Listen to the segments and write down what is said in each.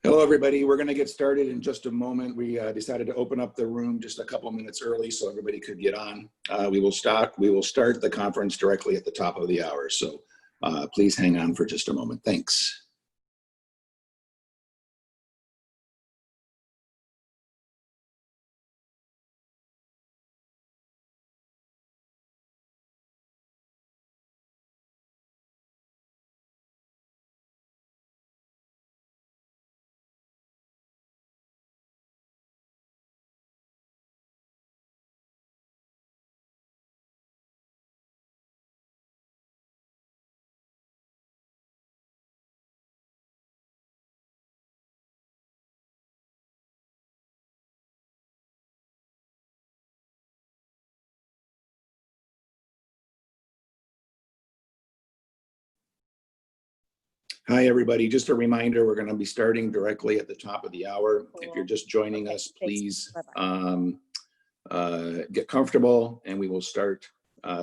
Hello, everybody. We're going to get started in just a moment. We decided to open up the room just a couple minutes early so everybody could get on. We will start the conference directly at the top of the hour. So please hang on for just a moment. Thanks. Hi, everybody. Just a reminder, we're going to be starting directly at the top of the hour. If you're just joining us, please get comfortable, and we will start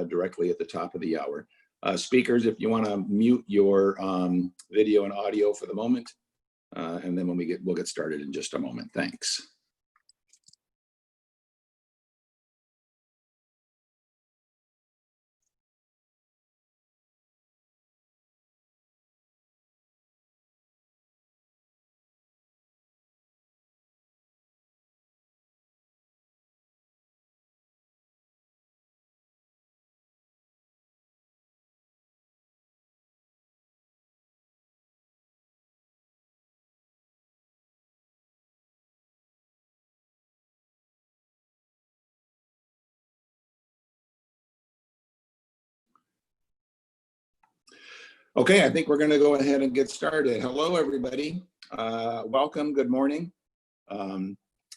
directly at the top of the hour. Speakers, if you want to mute your video and audio for the moment, and then we'll get started in just a moment. Thanks. Okay, I think we're going to go ahead and get started. Hello, everybody. Welcome. Good morning.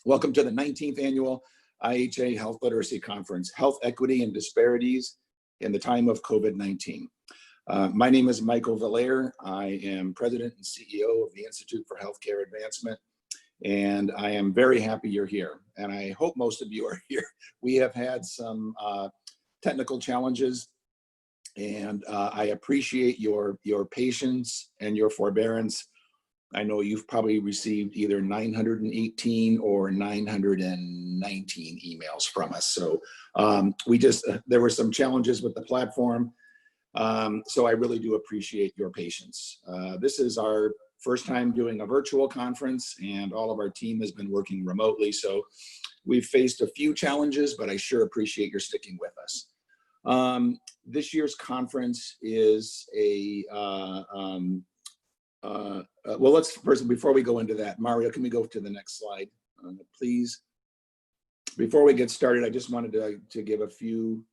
Welcome to the 19th Annual IHA Health Literacy Conference, Health Equity and Disparities in the Time of COVID-19. My name is Michael Valere. I am President and CEO of the Institute for Healthcare Advancement, and I am very happy you're here. And I hope most of you are here. We have had some technical challenges, and I appreciate your patience and your forbearance. I know you've probably received either 918 or 919 emails from us. So there were some challenges with the platform. So I really do appreciate your patience. This is our first time doing a virtual conference, and all of our team has been working remotely. So we've faced a few challenges, but I sure appreciate your sticking with us. This year's conference is well, let's first, before we go into that, Mario, can we go to the next slide, please? Before we get started, I just wanted to give a few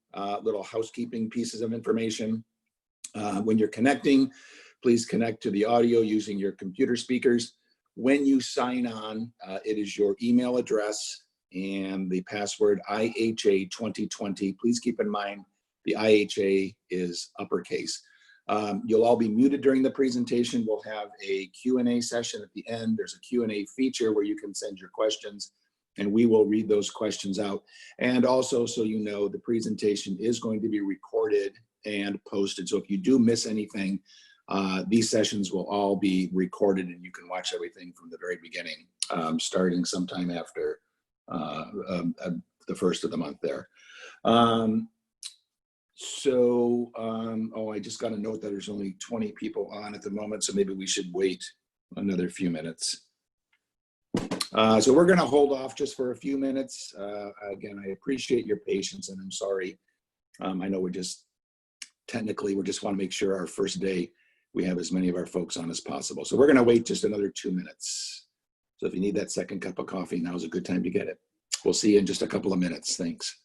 little housekeeping pieces of information. When you're connecting, please connect to the audio using your computer speakers. When you sign on, it is your email address and the password IHA 2020. Please keep in mind the IHA is uppercase. You'll all be muted during the presentation. We'll have a Q&A session at the end. There's a Q&A feature where you can send your questions, and we will read those questions out. And also, so you know, the presentation is going to be recorded and posted. So if you do miss anything, these sessions will all be recorded, and you can watch everything from the very beginning, starting sometime after the first of the month there. I just got a note that there's only 20 people on at the moment, so maybe we should wait another few minutes. So we're going to hold off just for a few minutes. Again, I appreciate your patience, and I'm sorry. I know we just want to make sure our first day we have as many of our folks on as possible. So we're going to wait just another 2 minutes. So if you need that second cup of coffee, now's a good time to get it. We'll see you in just a couple of minutes. Thanks.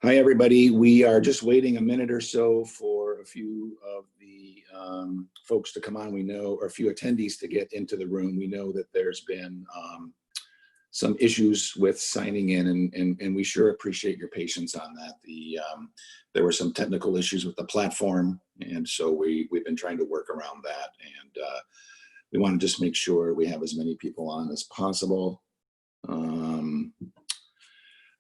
Hi, everybody. We are just waiting a minute or so for a few of the folks to come on. We know, or a few attendees to get into the room. We know that there's been some issues with signing in, and we sure appreciate your patience on that. There were some technical issues with the platform, and so we've been trying to work around that. And we want to just make sure we have as many people on as possible.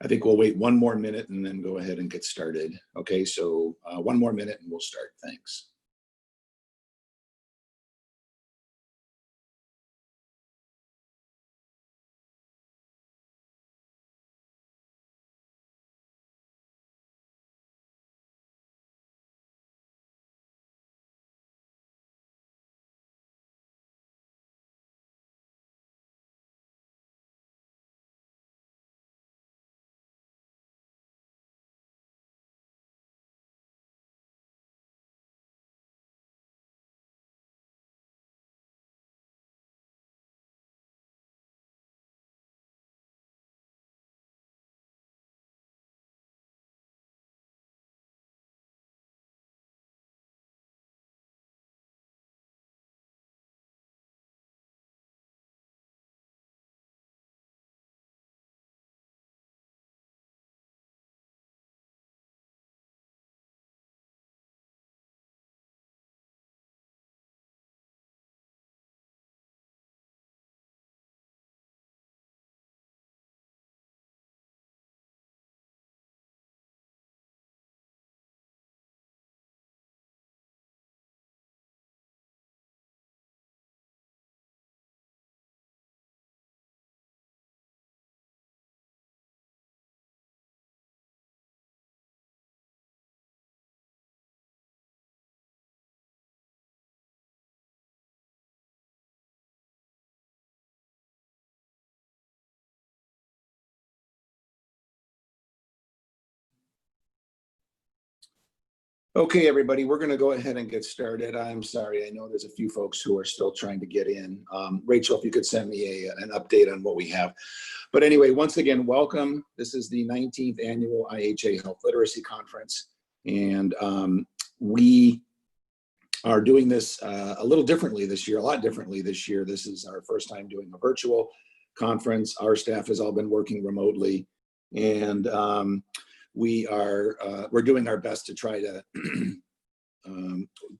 I think we'll wait one more minute and then go ahead and get started. Okay, so one more minute and we'll start. Thanks. Okay, everybody, we're going to go ahead and get started. I'm sorry, I know there's a few folks who are still trying to get in. Rachel, if you could send me an update on what we have. But anyway, once again, welcome. This is the 19th annual IHA Health Literacy Conference. And we are doing this a little differently this year, a lot differently this year. This is our first time doing a virtual conference. Our staff has all been working remotely. And we're doing our best to try to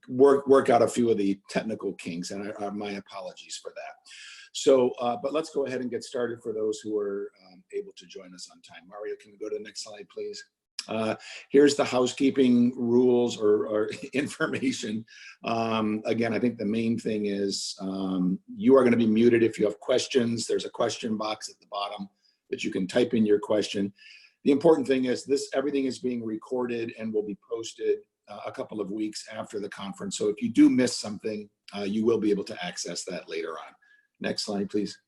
work out a few of the technical kinks, and my apologies for that. So, but let's go ahead and get started for those who are able to join us on time. Mario, can we go to the next slide, please? Here's the housekeeping rules or information. Again, I think the main thing is you are going to be muted if you have questions. There's a question box at the bottom that you can type in your question. The important thing is everything is being recorded and will be posted a couple of weeks after the conference. So if you do miss something, you will be able to access that later on. Next slide, please.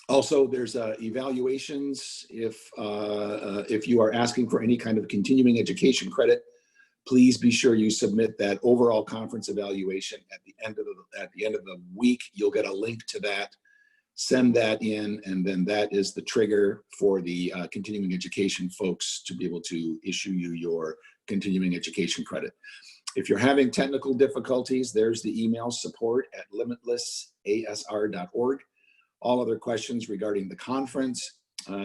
Also, there's evaluations. If you are asking for any kind of continuing education credit, please be sure you submit that overall conference evaluation at the end of the week. You'll get a link to that. Send that in, and then that is the trigger for the continuing education folks to be able to issue you your continuing education credit. If you're having technical difficulties, there's the email support@limitlessasr.org. All other questions regarding the conference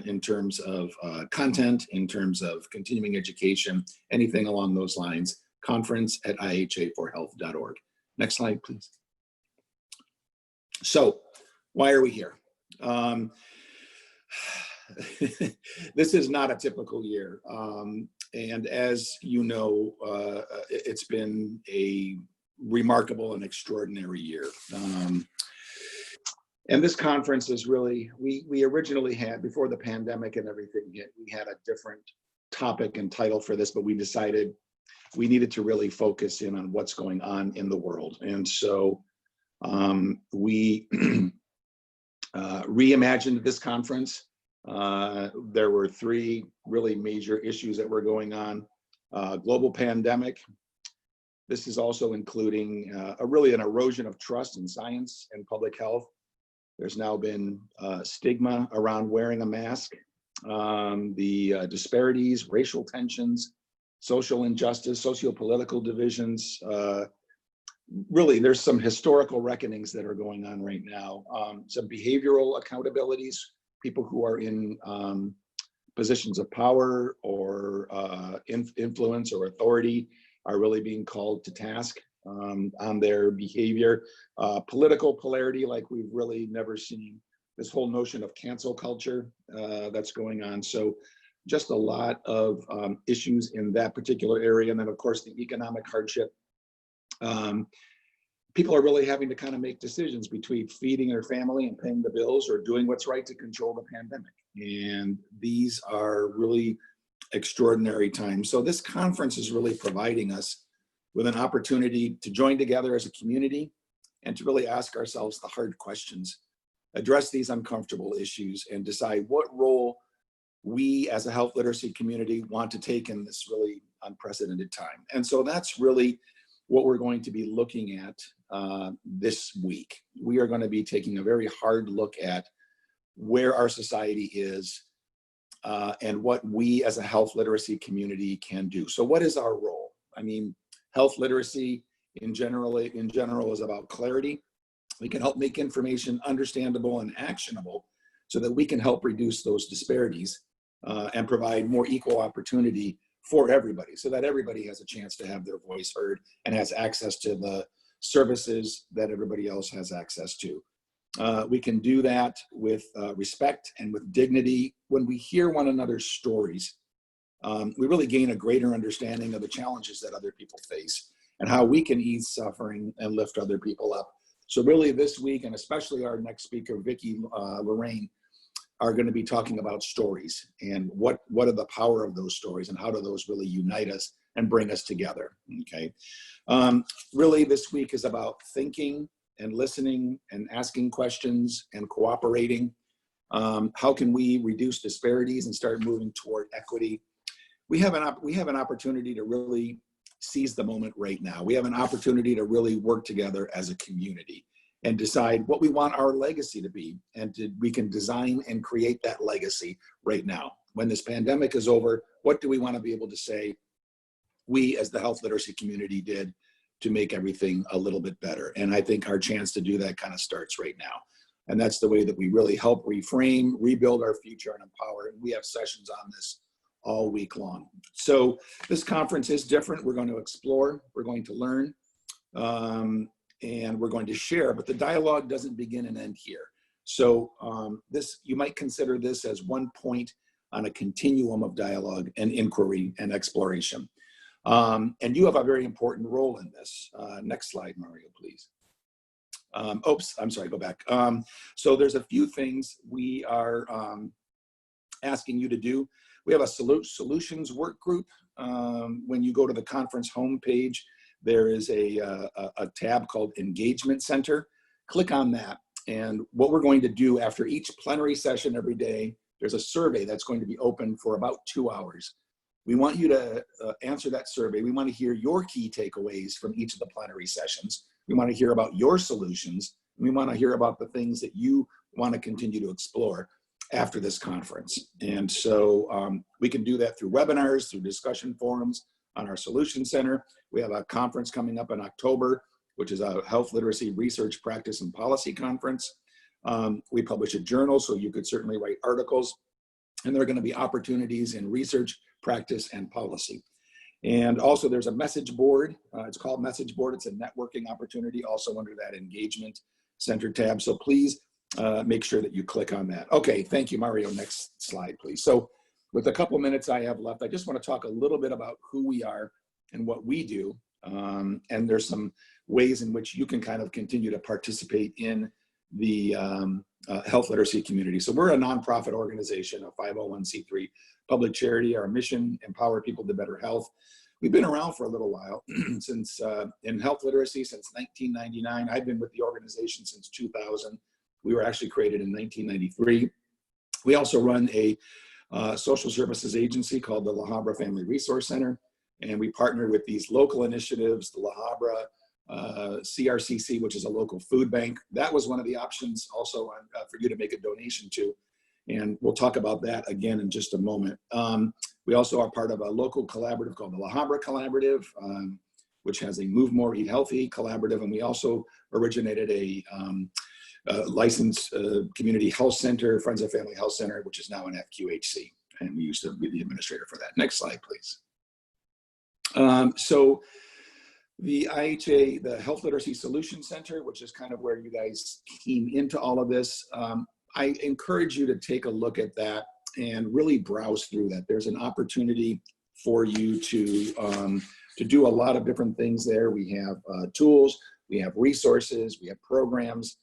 in terms of content, in terms of continuing education, anything along those lines, conference@iha4health.org. Next slide, please. So, why are we here? This is not a typical year. And as you know, it's been a remarkable and extraordinary year. And this conference is really, we originally had, before the pandemic and everything hit, we had a different topic and title for this, but we decided we needed to really focus in on what's going on in the world. And so we reimagined this conference. There were three really major issues that were going on. Global pandemic. This is also including really an erosion of trust in science and public health. There's now been stigma around wearing a mask. the disparities, racial tensions, social injustice, socio-political divisions. Really, there's some historical reckonings that are going on right now. Some behavioral accountabilities, people who are in positions of power or influence or authority are really being called to task on their behavior. Political polarity, like we've really never seen. This whole notion of cancel culture that's going on. So just a lot of issues in that particular area. And then of course the economic hardship. People are really having to kind of make decisions between feeding their family and paying the bills or doing what's right to control the pandemic. And these are really extraordinary times. So this conference is really providing us with an opportunity to join together as a community and to really ask ourselves the hard questions, address these uncomfortable issues, and decide what role we as a health literacy community want to take in this really unprecedented time. And so that's really what we're going to be looking at this week. We are going to be taking a very hard look at where our society is and what we as a health literacy community can do. So what is our role? I mean, health literacy in general is about clarity. We can help make information understandable and actionable so that we can help reduce those disparities and provide more equal opportunity for everybody so that everybody has a chance to have their voice heard and has access to the services that everybody else has access to. We can do that with respect and with dignity. When we hear one another's stories, we really gain a greater understanding of the challenges that other people face and how we can ease suffering and lift other people up. So really this week, and especially our next speaker, Vicki Lorraine, are going to be talking about stories and what are the power of those stories and how do those really unite us and bring us together, okay? Really this week is about thinking and listening and asking questions and cooperating. How can we reduce disparities and start moving toward equity? We have an opportunity to really seize the moment right now. We have an opportunity to really work together as a community and decide what we want our legacy to be. And we can design and create that legacy right now. When this pandemic is over, what do we want to be able to say we as the health literacy community did to make everything a little bit better? And I think our chance to do that kind of starts right now. And that's the way that we really help reframe, rebuild our future and empower. And we have sessions on this all week long. So this conference is different. We're going to explore, we're going to learn, and we're going to share, but the dialogue doesn't begin and end here. So you might consider this as one point on a continuum of dialogue and inquiry and exploration. And you have a very important role in this. Next slide, Mario, please. Oops, I'm sorry, go back. So there's a few things we are asking you to do. We have a solutions work group. When you go to the conference homepage, there is a tab called Engagement Center. Click on that. And what we're going to do after each plenary session every day, there's a survey that's going to be open for about 2 hours. We want you to answer that survey. We want to hear your key takeaways from each of the plenary sessions. We want to hear about your solutions. We want to hear about the things that you want to continue to explore after this conference. And so we can do that through webinars, through discussion forums on our Solution Center. We have a conference coming up in October, which is a health literacy research practice and policy conference. We publish a journal, so you could certainly write articles. And there are going to be opportunities in research, practice, and policy. And also there's a message board. It's called Message Board. It's a networking opportunity also under that Engagement Center tab. So please make sure that you click on that. Okay, thank you, Mario. Next slide, please. So with a couple minutes I have left, I just want to talk a little bit about who we are and what we do. And there's some ways in which you can kind of continue to participate in the health literacy community. So we're a nonprofit organization, a 501c3 public charity. Our mission, empower people to better health. We've been around for a little while, since in health literacy since 1999. I've been with the organization since 2000. We were actually created in 1993. We also run a social services agency called the La Habra Family Resource Center. And we partner with these local initiatives, the La Habra, CRCC, which is a local food bank. That was one of the options also for you to make a donation to. And we'll talk about that again in just a moment. We also are part of a local collaborative called the La Habra Collaborative, which has a Move More, Eat Healthy collaborative. And we also originated a licensed community health center, Friends of Family Health Center, which is now an FQHC. And we used to be the administrator for that. Next slide, please. So the IHA, the Health Literacy Solution Center, which is kind of where you guys came into all of this, I encourage you to take a look at that and really browse through that. There's an opportunity for you to do a lot of different things there. We have tools, we have resources, we have programs.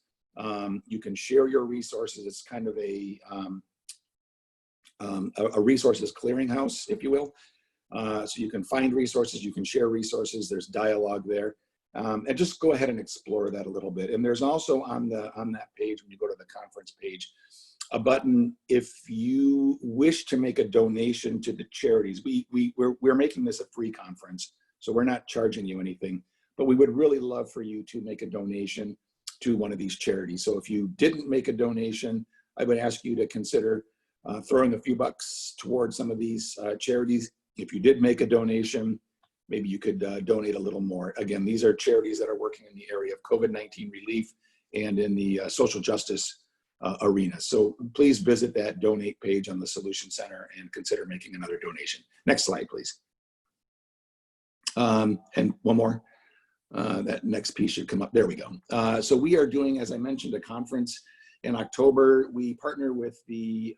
You can share your resources. It's kind of a resources clearinghouse, if you will. So you can find resources, you can share resources, there's dialogue there. And just go ahead and explore that a little bit. And there's also on that page, when you go to the conference page, a button if you wish to make a donation to the charities. We're making this a free conference, so we're not charging you anything, but we would really love for you to make a donation to one of these charities. So if you didn't make a donation, I would ask you to consider throwing a few bucks towards some of these charities. If you did make a donation, maybe you could donate a little more. Again, these are charities that are working in the area of COVID-19 relief and in the social justice arena. So please visit that donate page on the Solution Center and consider making another donation. Next slide, please. And one more. That next piece should come up. There we go. So we are doing, as I mentioned, a conference in October. We partner with the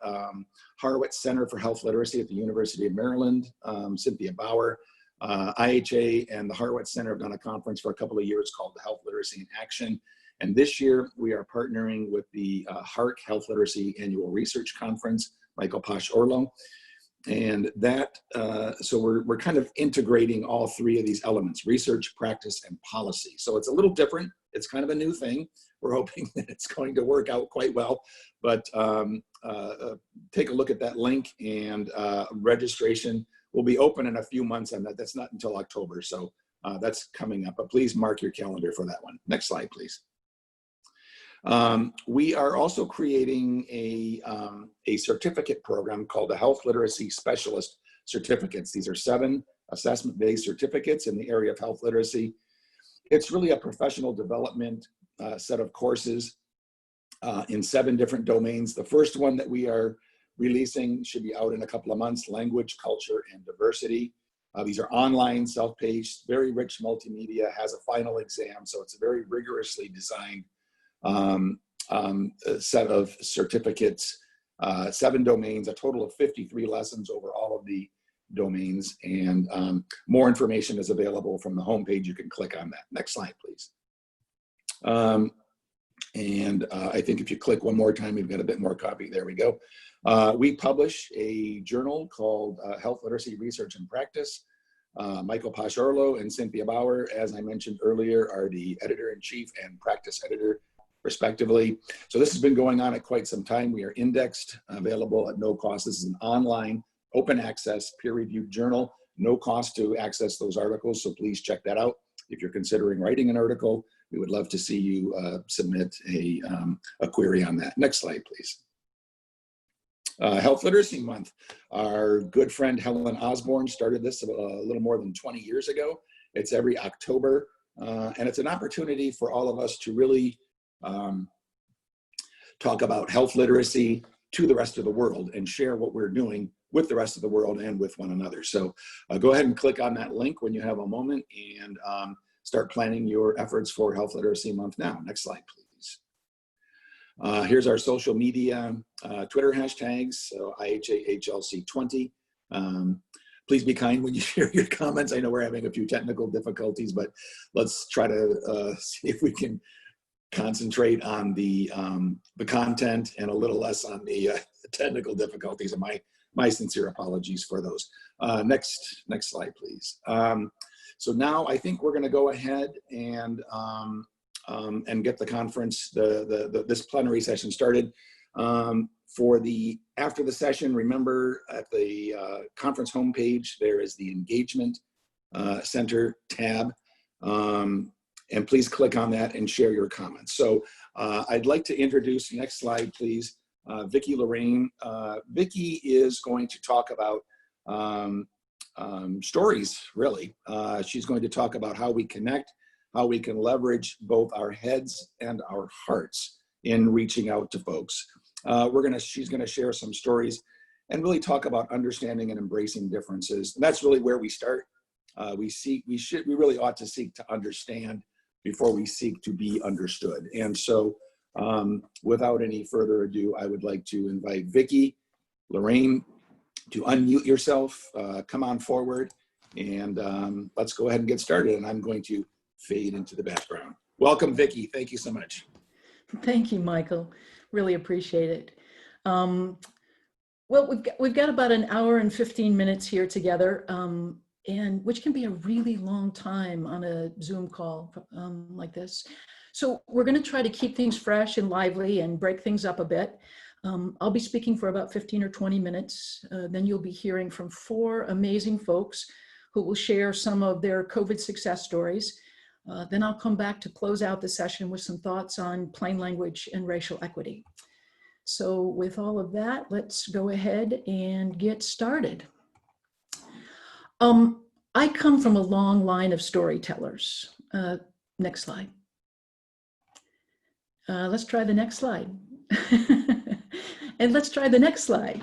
Horowitz Center for Health Literacy at the University of Maryland, Cynthia Bauer. IHA and the Horowitz Center have done a conference for a couple of years called the Health Literacy in Action. And this year we are partnering with the HARC Health Literacy Annual Research Conference, Michael Posh-Orlow. And that, so we're kind of integrating all three of these elements: research, practice, and policy. So it's a little different. It's kind of a new thing. We're hoping that it's going to work out quite well, but take a look at that link, and registration will be open in a few months, and that's not until October. So that's coming up, but please mark your calendar for that one. Next slide, please. We are also creating a certificate program called the Health Literacy Specialist Certificates. These are 7 assessment-based certificates in the area of health literacy. It's really a professional development set of courses in 7 different domains. The first one that we are releasing should be out in a couple of months: language, culture, and diversity. These are online, self-paced, very rich multimedia, has a final exam, so it's a very rigorously designed set of certificates, 7 domains, a total of 53 lessons over all of the domains, and more information is available from the homepage. You can click on that. Next slide, please. I think if you click one more time, we've got a bit more copy. There we go. We publish a journal called Health Literacy Research and Practice. Michael Posh-Orlow and Cynthia Bauer, as I mentioned earlier, are the editor-in-chief and practice editor, respectively. So this has been going on at quite some time. We are indexed, available at no cost. This is an online, open access, peer-reviewed journal, no cost to access those articles, so please check that out. If you're considering writing an article, we would love to see you submit a query on that. Next slide, please. Health Literacy Month. Our good friend Helen Osborne started this a little more than 20 years ago. It's every October, and it's an opportunity for all of us to really talk about health literacy to the rest of the world and share what we're doing with the rest of the world and with one another. So go ahead and click on that link when you have a moment, and start planning your efforts for Health Literacy Month now. Next slide, please. Here's our social media Twitter hashtags, so IHAHLC20. Please be kind when you share your comments. I know we're having a few technical difficulties, but let's try to see if we can concentrate on the content and a little less on the technical difficulties, and my sincere apologies for those. Next slide, please. So now I think we're going to go ahead and get the conference, this plenary session started. After the session, remember at the conference homepage, there is the Engagement Center tab. And please click on that and share your comments. So I'd like to introduce, next slide, please, Vicki Lorraine. Vicki is going to talk about stories, really. She's going to talk about how we connect, how we can leverage both our heads and our hearts in reaching out to folks. She's gonna share some stories and really talk about understanding and embracing differences. And that's really where we start. We really ought to seek to understand before we seek to be understood. And so without any further ado, I would like to invite Vicki Lorraine to unmute yourself, come on forward, and let's go ahead and get started. And I'm going to fade into the background. Welcome, Vicki. Thank you so much. Thank you, Michael. Really appreciate it. Well, we've got about an hour and 15 minutes here together, and which can be a really long time on a Zoom call like this. So we're going to try to keep things fresh and lively and break things up a bit. I'll be speaking for about 15 or 20 minutes. Then you'll be hearing from 4 amazing folks who will share some of their COVID success stories. Then I'll come back to close out the session with some thoughts on plain language and racial equity. So with all of that, let's go ahead and get started. I come from a long line of storytellers. Next slide. Let's try the next slide. And let's try the next slide.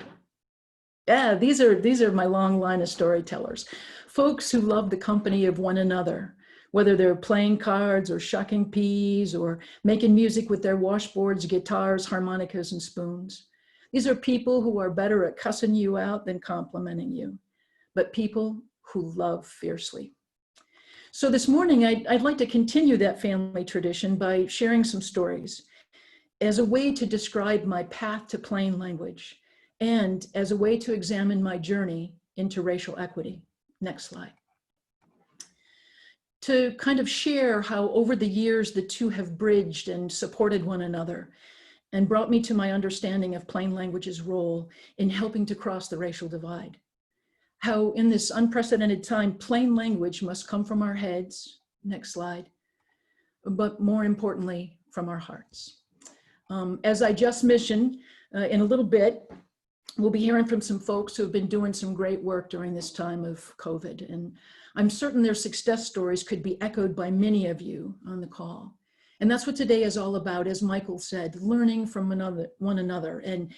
Yeah, these are my long line of storytellers. Folks who love the company of one another, whether they're playing cards or shucking peas or making music with their washboards, guitars, harmonicas, and spoons. These are people who are better at cussing you out than complimenting you, but people who love fiercely. So this morning, I'd like to continue that family tradition by sharing some stories as a way to describe my path to plain language and as a way to examine my journey into racial equity. Next slide. To kind of share how over the years the two have bridged and supported one another and brought me to my understanding of plain language's role in helping to cross the racial divide. How in this unprecedented time, plain language must come from our heads, next slide, but more importantly, from our hearts. As I just mentioned, in a little bit, we'll be hearing from some folks who have been doing some great work during this time of COVID, and I'm certain their success stories could be echoed by many of you on the call. And that's what today is all about, as Michael said, learning from one another and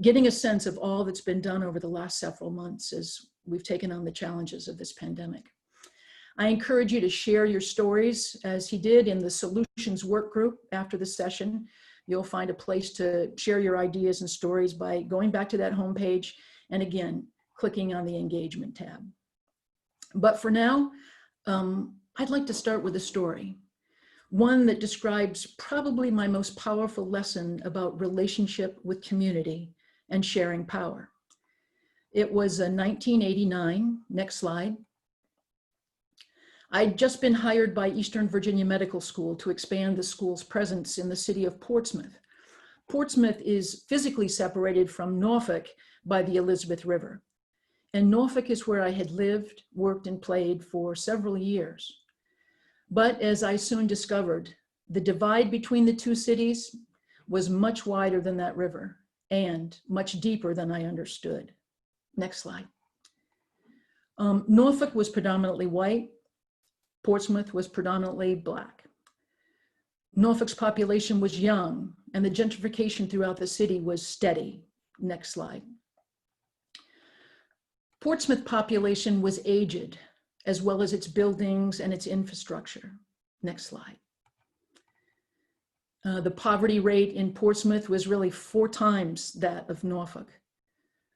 getting a sense of all that's been done over the last several months as we've taken on the challenges of this pandemic. I encourage you to share your stories as he did in the solutions work group after the session. You'll find a place to share your ideas and stories by going back to that homepage and again, clicking on the engagement tab. But for now, I'd like to start with a story, one that describes probably my most powerful lesson about relationship with community and sharing power. It was 1989, next slide. I'd just been hired by Eastern Virginia Medical School to expand the school's presence in the city of Portsmouth. Portsmouth is physically separated from Norfolk by the Elizabeth River. And Norfolk is where I had lived, worked, and played for several years. But as I soon discovered, the divide between the two cities was much wider than that river and much deeper than I understood. Next slide. Norfolk was predominantly white. Portsmouth was predominantly Black. Norfolk's population was young, and the gentrification throughout the city was steady. Next slide. Portsmouth population was aged, as well as its buildings and its infrastructure. Next slide. The poverty rate in Portsmouth was really 4 times that of Norfolk.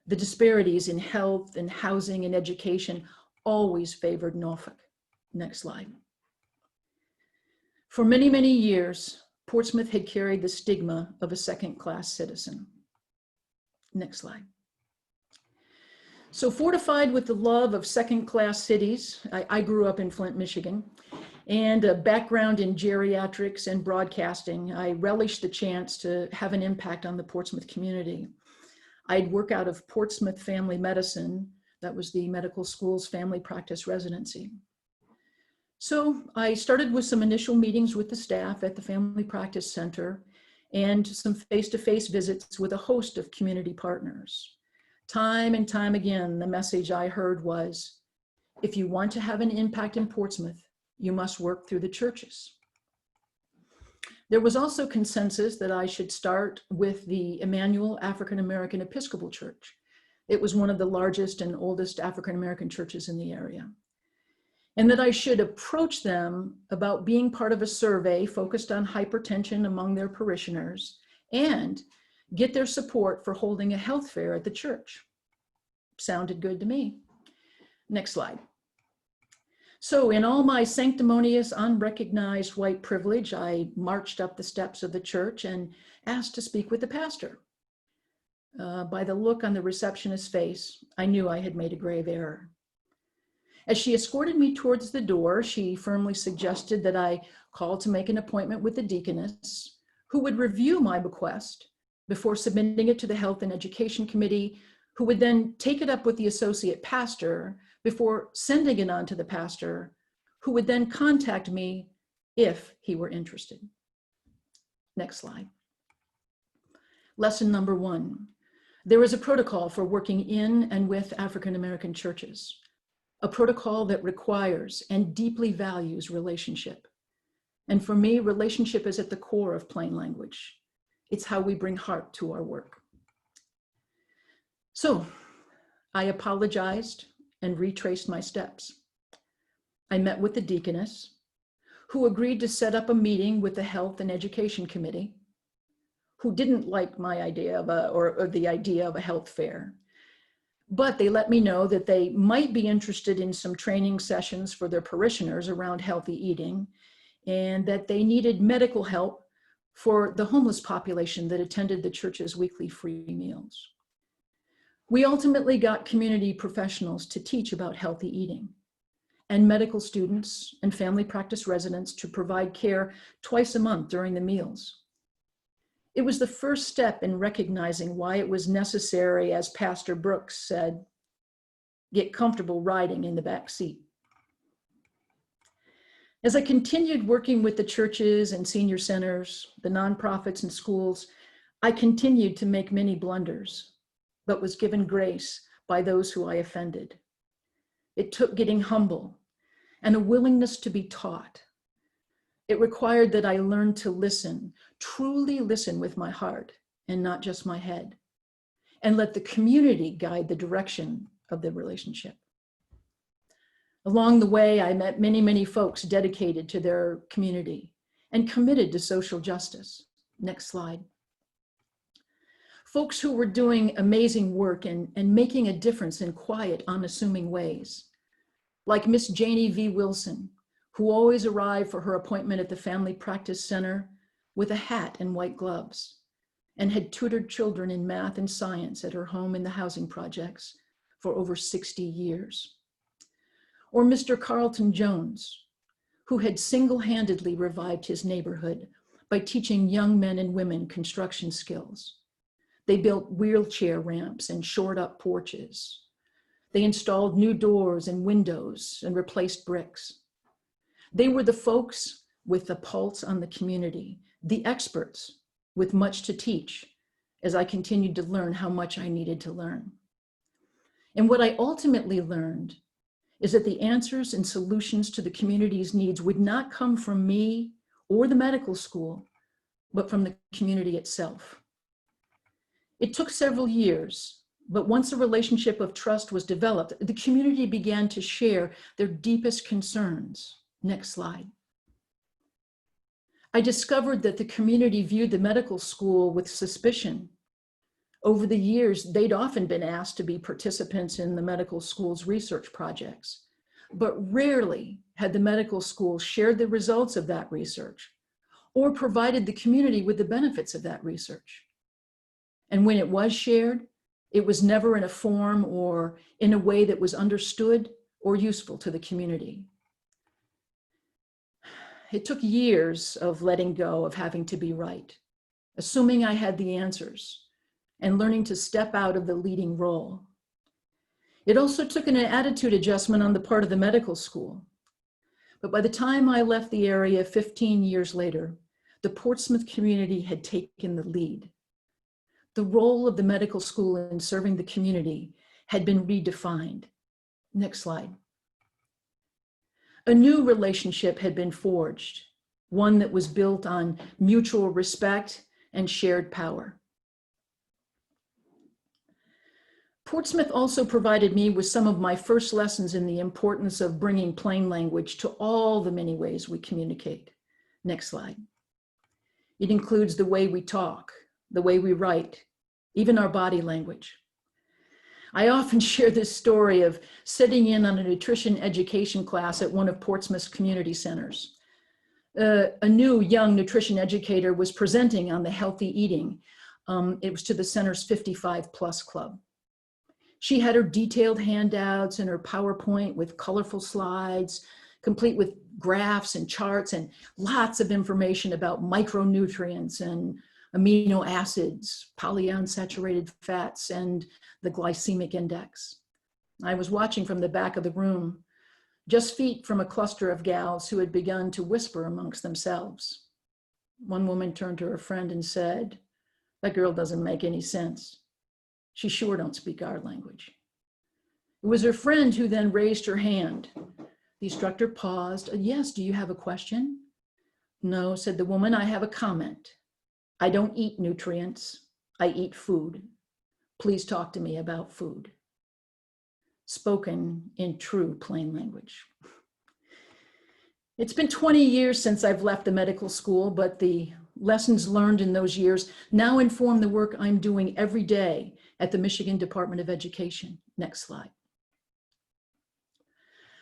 The disparities in health and housing and education always favored Norfolk. Next slide. For many, many years, Portsmouth had carried the stigma of a second-class citizen. Next slide. So fortified with the love of second-class cities, I grew up in Flint, Michigan, and a background in geriatrics and broadcasting, I relished the chance to have an impact on the Portsmouth community. I'd work out of Portsmouth Family Medicine, that was the medical school's family practice residency. So I started with some initial meetings with the staff at the Family Practice Center and some face-to-face visits with a host of community partners. Time and time again, the message I heard was, if you want to have an impact in Portsmouth, you must work through the churches. There was also consensus that I should start with the Emmanuel African American Episcopal Church. It was one of the largest and oldest African American churches in the area. And that I should approach them about being part of a survey focused on hypertension among their parishioners and get their support for holding a health fair at the church. Sounded good to me. Next slide. So in all my sanctimonious, unrecognized white privilege, I marched up the steps of the church and asked to speak with the pastor. By the look on the receptionist's face, I knew I had made a grave error. As she escorted me towards the door, she firmly suggested that I call to make an appointment with the deaconess, who would review my bequest before submitting it to the Health and Education Committee, who would then take it up with the associate pastor before sending it on to the pastor, who would then contact me if he were interested. Next slide. Lesson number 1. There is a protocol for working in and with African American churches, a protocol that requires and deeply values relationship. And for me, relationship is at the core of plain language. It's how we bring heart to our work. So I apologized and retraced my steps. I met with the deaconess, who agreed to set up a meeting with the Health and Education Committee, who didn't like my idea of the idea of a health fair. But they let me know that they might be interested in some training sessions for their parishioners around healthy eating, and that they needed medical help for the homeless population that attended the church's weekly free meals. We ultimately got community professionals to teach about healthy eating, and medical students and family practice residents to provide care twice a month during the meals. It was the first step in recognizing why it was necessary, as Pastor Brooks said, get comfortable riding in the back seat. As I continued working with the churches and senior centers, the nonprofits and schools, I continued to make many blunders, but was given grace by those who I offended. It took getting humble and a willingness to be taught. It required that I learn to listen, truly listen with my heart and not just my head, and let the community guide the direction of the relationship. Along the way, I met many, many folks dedicated to their community and committed to social justice. Next slide. Folks who were doing amazing work and making a difference in quiet, unassuming ways, like Miss Janie V. Wilson, who always arrived for her appointment at the Family Practice Center with a hat and white gloves, and had tutored children in math and science at her home in the housing projects for over 60 years. Or Mr. Carlton Jones, who had single-handedly revived his neighborhood by teaching young men and women construction skills. They built wheelchair ramps and shored up porches. They installed new doors and windows and replaced bricks. They were the folks with the pulse on the community, the experts with much to teach, as I continued to learn how much I needed to learn. And what I ultimately learned is that the answers and solutions to the community's needs would not come from me or the medical school, but from the community itself. It took several years, but once a relationship of trust was developed, the community began to share their deepest concerns. Next slide. I discovered that the community viewed the medical school with suspicion. Over the years, they'd often been asked to be participants in the medical school's research projects, but rarely had the medical school shared the results of that research or provided the community with the benefits of that research. And when it was shared, it was never in a form or in a way that was understood or useful to the community. It took years of letting go of having to be right, assuming I had the answers, and learning to step out of the leading role. It also took an attitude adjustment on the part of the medical school. But by the time I left the area 15 years later, the Portsmouth community had taken the lead. The role of the medical school in serving the community had been redefined. Next slide. A new relationship had been forged, one that was built on mutual respect and shared power. Portsmouth also provided me with some of my first lessons in the importance of bringing plain language to all the many ways we communicate. Next slide. It includes the way we talk, the way we write, even our body language. I often share this story of sitting in on a nutrition education class at one of Portsmouth's community centers. A new young nutrition educator was presenting on the healthy eating. It was to the center's 55+ club. She had her detailed handouts and her PowerPoint with colorful slides, complete with graphs and charts and lots of information about micronutrients and amino acids, polyunsaturated fats, and the glycemic index. I was watching from the back of the room, just feet from a cluster of gals who had begun to whisper amongst themselves. One woman turned to her friend and said, "That girl doesn't make any sense. She sure don't speak our language." It was her friend who then raised her hand. The instructor paused. "Yes, do you have a question?" "No," said the woman, "I have a comment. I don't eat nutrients. I eat food. Please talk to me about food." Spoken in true plain language. It's been 20 years since I've left the medical school, but the lessons learned in those years now inform the work I'm doing every day at the Michigan Department of Education. Next slide.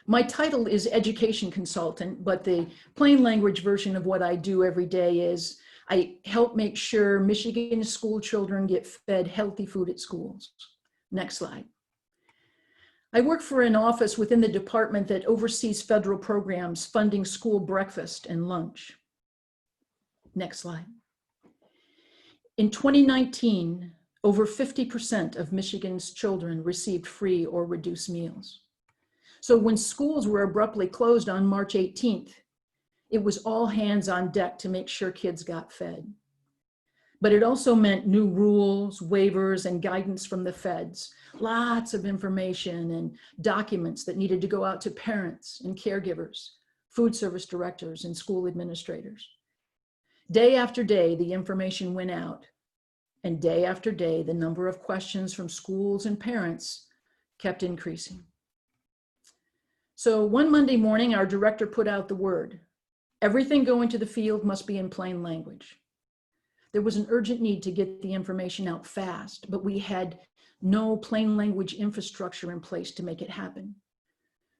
My title is education consultant, but the plain language version of what I do every day is I help make sure Michigan school children get fed healthy food at schools. Next slide. I work for an office within the department that oversees federal programs funding school breakfast and lunch. Next slide. In 2019, over 50% of Michigan's children received free or reduced meals. So when schools were abruptly closed on March 18th, it was all hands on deck to make sure kids got fed. But it also meant new rules, waivers, and guidance from the feds, lots of information and documents that needed to go out to parents and caregivers, food service directors, and school administrators. Day after day, the information went out, and day after day, the number of questions from schools and parents kept increasing. So one Monday morning, our director put out the word, "Everything going to the field must be in plain language." There was an urgent need to get the information out fast, but we had no plain language infrastructure in place to make it happen.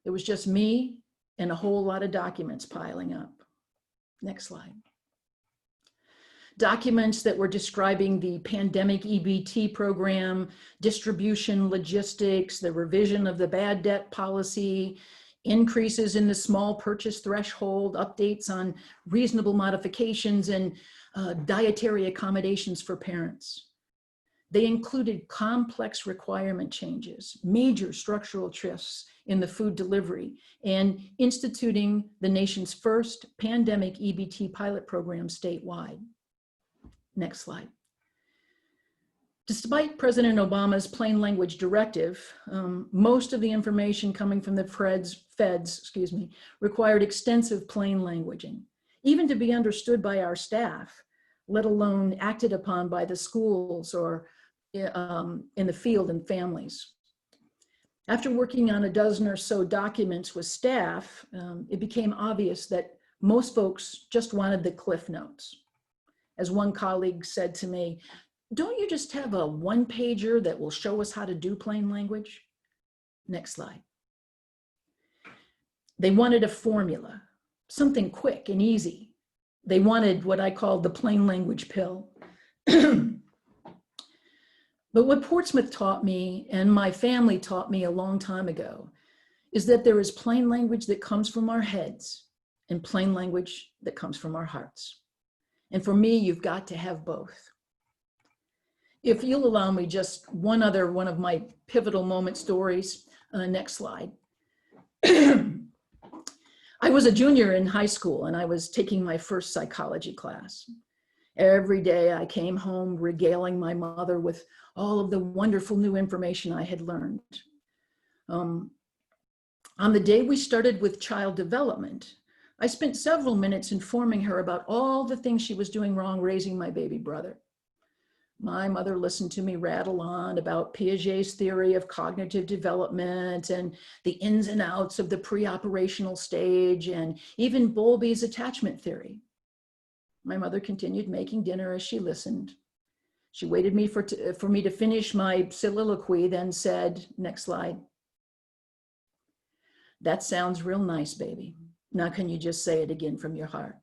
It was just me and a whole lot of documents piling up. Next slide. Documents that were describing the pandemic EBT program, distribution logistics, the revision of the bad debt policy, increases in the small purchase threshold, updates on reasonable modifications, and dietary accommodations for parents. They included complex requirement changes, major structural shifts in the food delivery, and instituting the nation's first pandemic EBT pilot program statewide. Next slide. Despite President Obama's plain language directive, most of the information coming from the feds, required extensive plain languaging, even to be understood by our staff, let alone acted upon by the schools or in the field and families. After working on a dozen or so documents with staff, it became obvious that most folks just wanted the cliff notes. As one colleague said to me, "Don't you just have a one-pager that will show us how to do plain language?" Next slide. They wanted a formula, something quick and easy. They wanted what I called the plain language pill. But what Portsmouth taught me and my family taught me a long time ago is that there is plain language that comes from our heads and plain language that comes from our hearts. And for me, you've got to have both. If you'll allow me just one of my pivotal moment stories, next slide. I was a junior in high school and I was taking my first psychology class. Every day I came home regaling my mother with all of the wonderful new information I had learned. On the day we started with child development, I spent several minutes informing her about all the things she was doing wrong raising my baby brother. My mother listened to me rattle on about Piaget's theory of cognitive development and the ins and outs of the pre-operational stage and even Bowlby's attachment theory. My mother continued making dinner as she listened. She waited for me to finish my soliloquy, then said, next slide. That sounds real nice, baby. Now can you just say it again from your heart?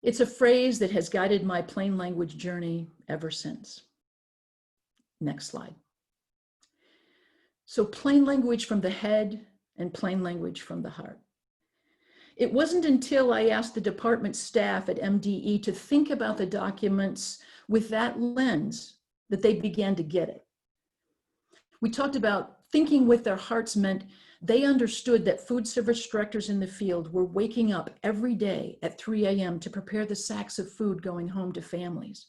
It's a phrase that has guided my plain language journey ever since. Next slide. So plain language from the head and plain language from the heart. It wasn't until I asked the department staff at MDE to think about the documents with that lens that they began to get it. We talked about thinking with their hearts meant they understood that food service directors in the field were waking up every day at 3 a.m. to prepare the sacks of food going home to families.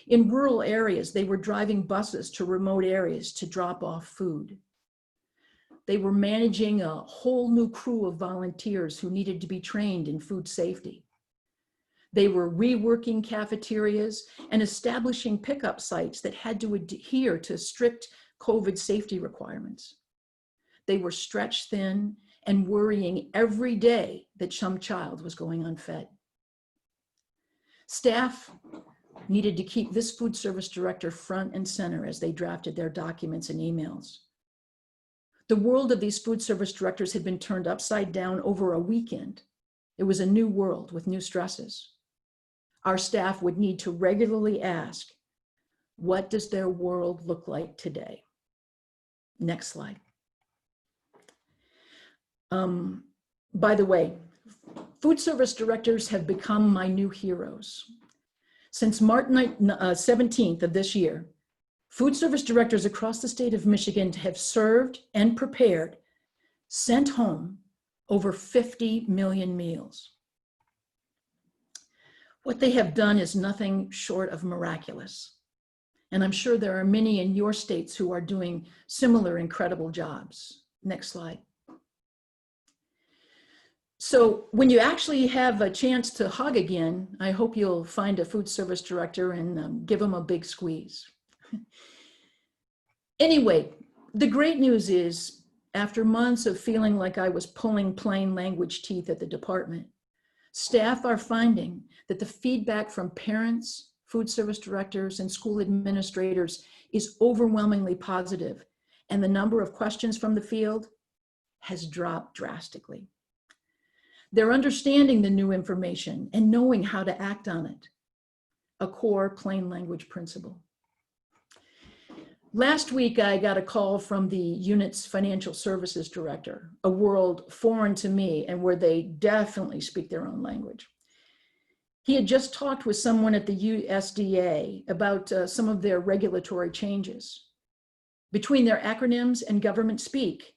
In rural areas, they were driving buses to remote areas to drop off food. They were managing a whole new crew of volunteers who needed to be trained in food safety. They were reworking cafeterias and establishing pickup sites that had to adhere to strict COVID safety requirements. They were stretched thin and worrying every day that some child was going unfed. Staff needed to keep this food service director front and center as they drafted their documents and emails. The world of these food service directors had been turned upside down over a weekend. It was a new world with new stresses. Our staff would need to regularly ask, what does their world look like today? Next slide. By the way, food service directors have become my new heroes. Since March 17th of this year, food service directors across the state of Michigan have served and prepared, sent home over 50 million meals. What they have done is nothing short of miraculous. And I'm sure there are many in your states who are doing similar incredible jobs. Next slide. So when you actually have a chance to hug again, I hope you'll find a food service director and give them a big squeeze. Anyway, the great news is, after months of feeling like I was pulling plain language teeth at the department, staff are finding that the feedback from parents, food service directors, and school administrators is overwhelmingly positive, and the number of questions from the field has dropped drastically. They're understanding the new information and knowing how to act on it, a core plain language principle. Last week, I got a call from the unit's financial services director, a world foreign to me and where they definitely speak their own language. He had just talked with someone at the USDA about some of their regulatory changes. Between their acronyms and government speak,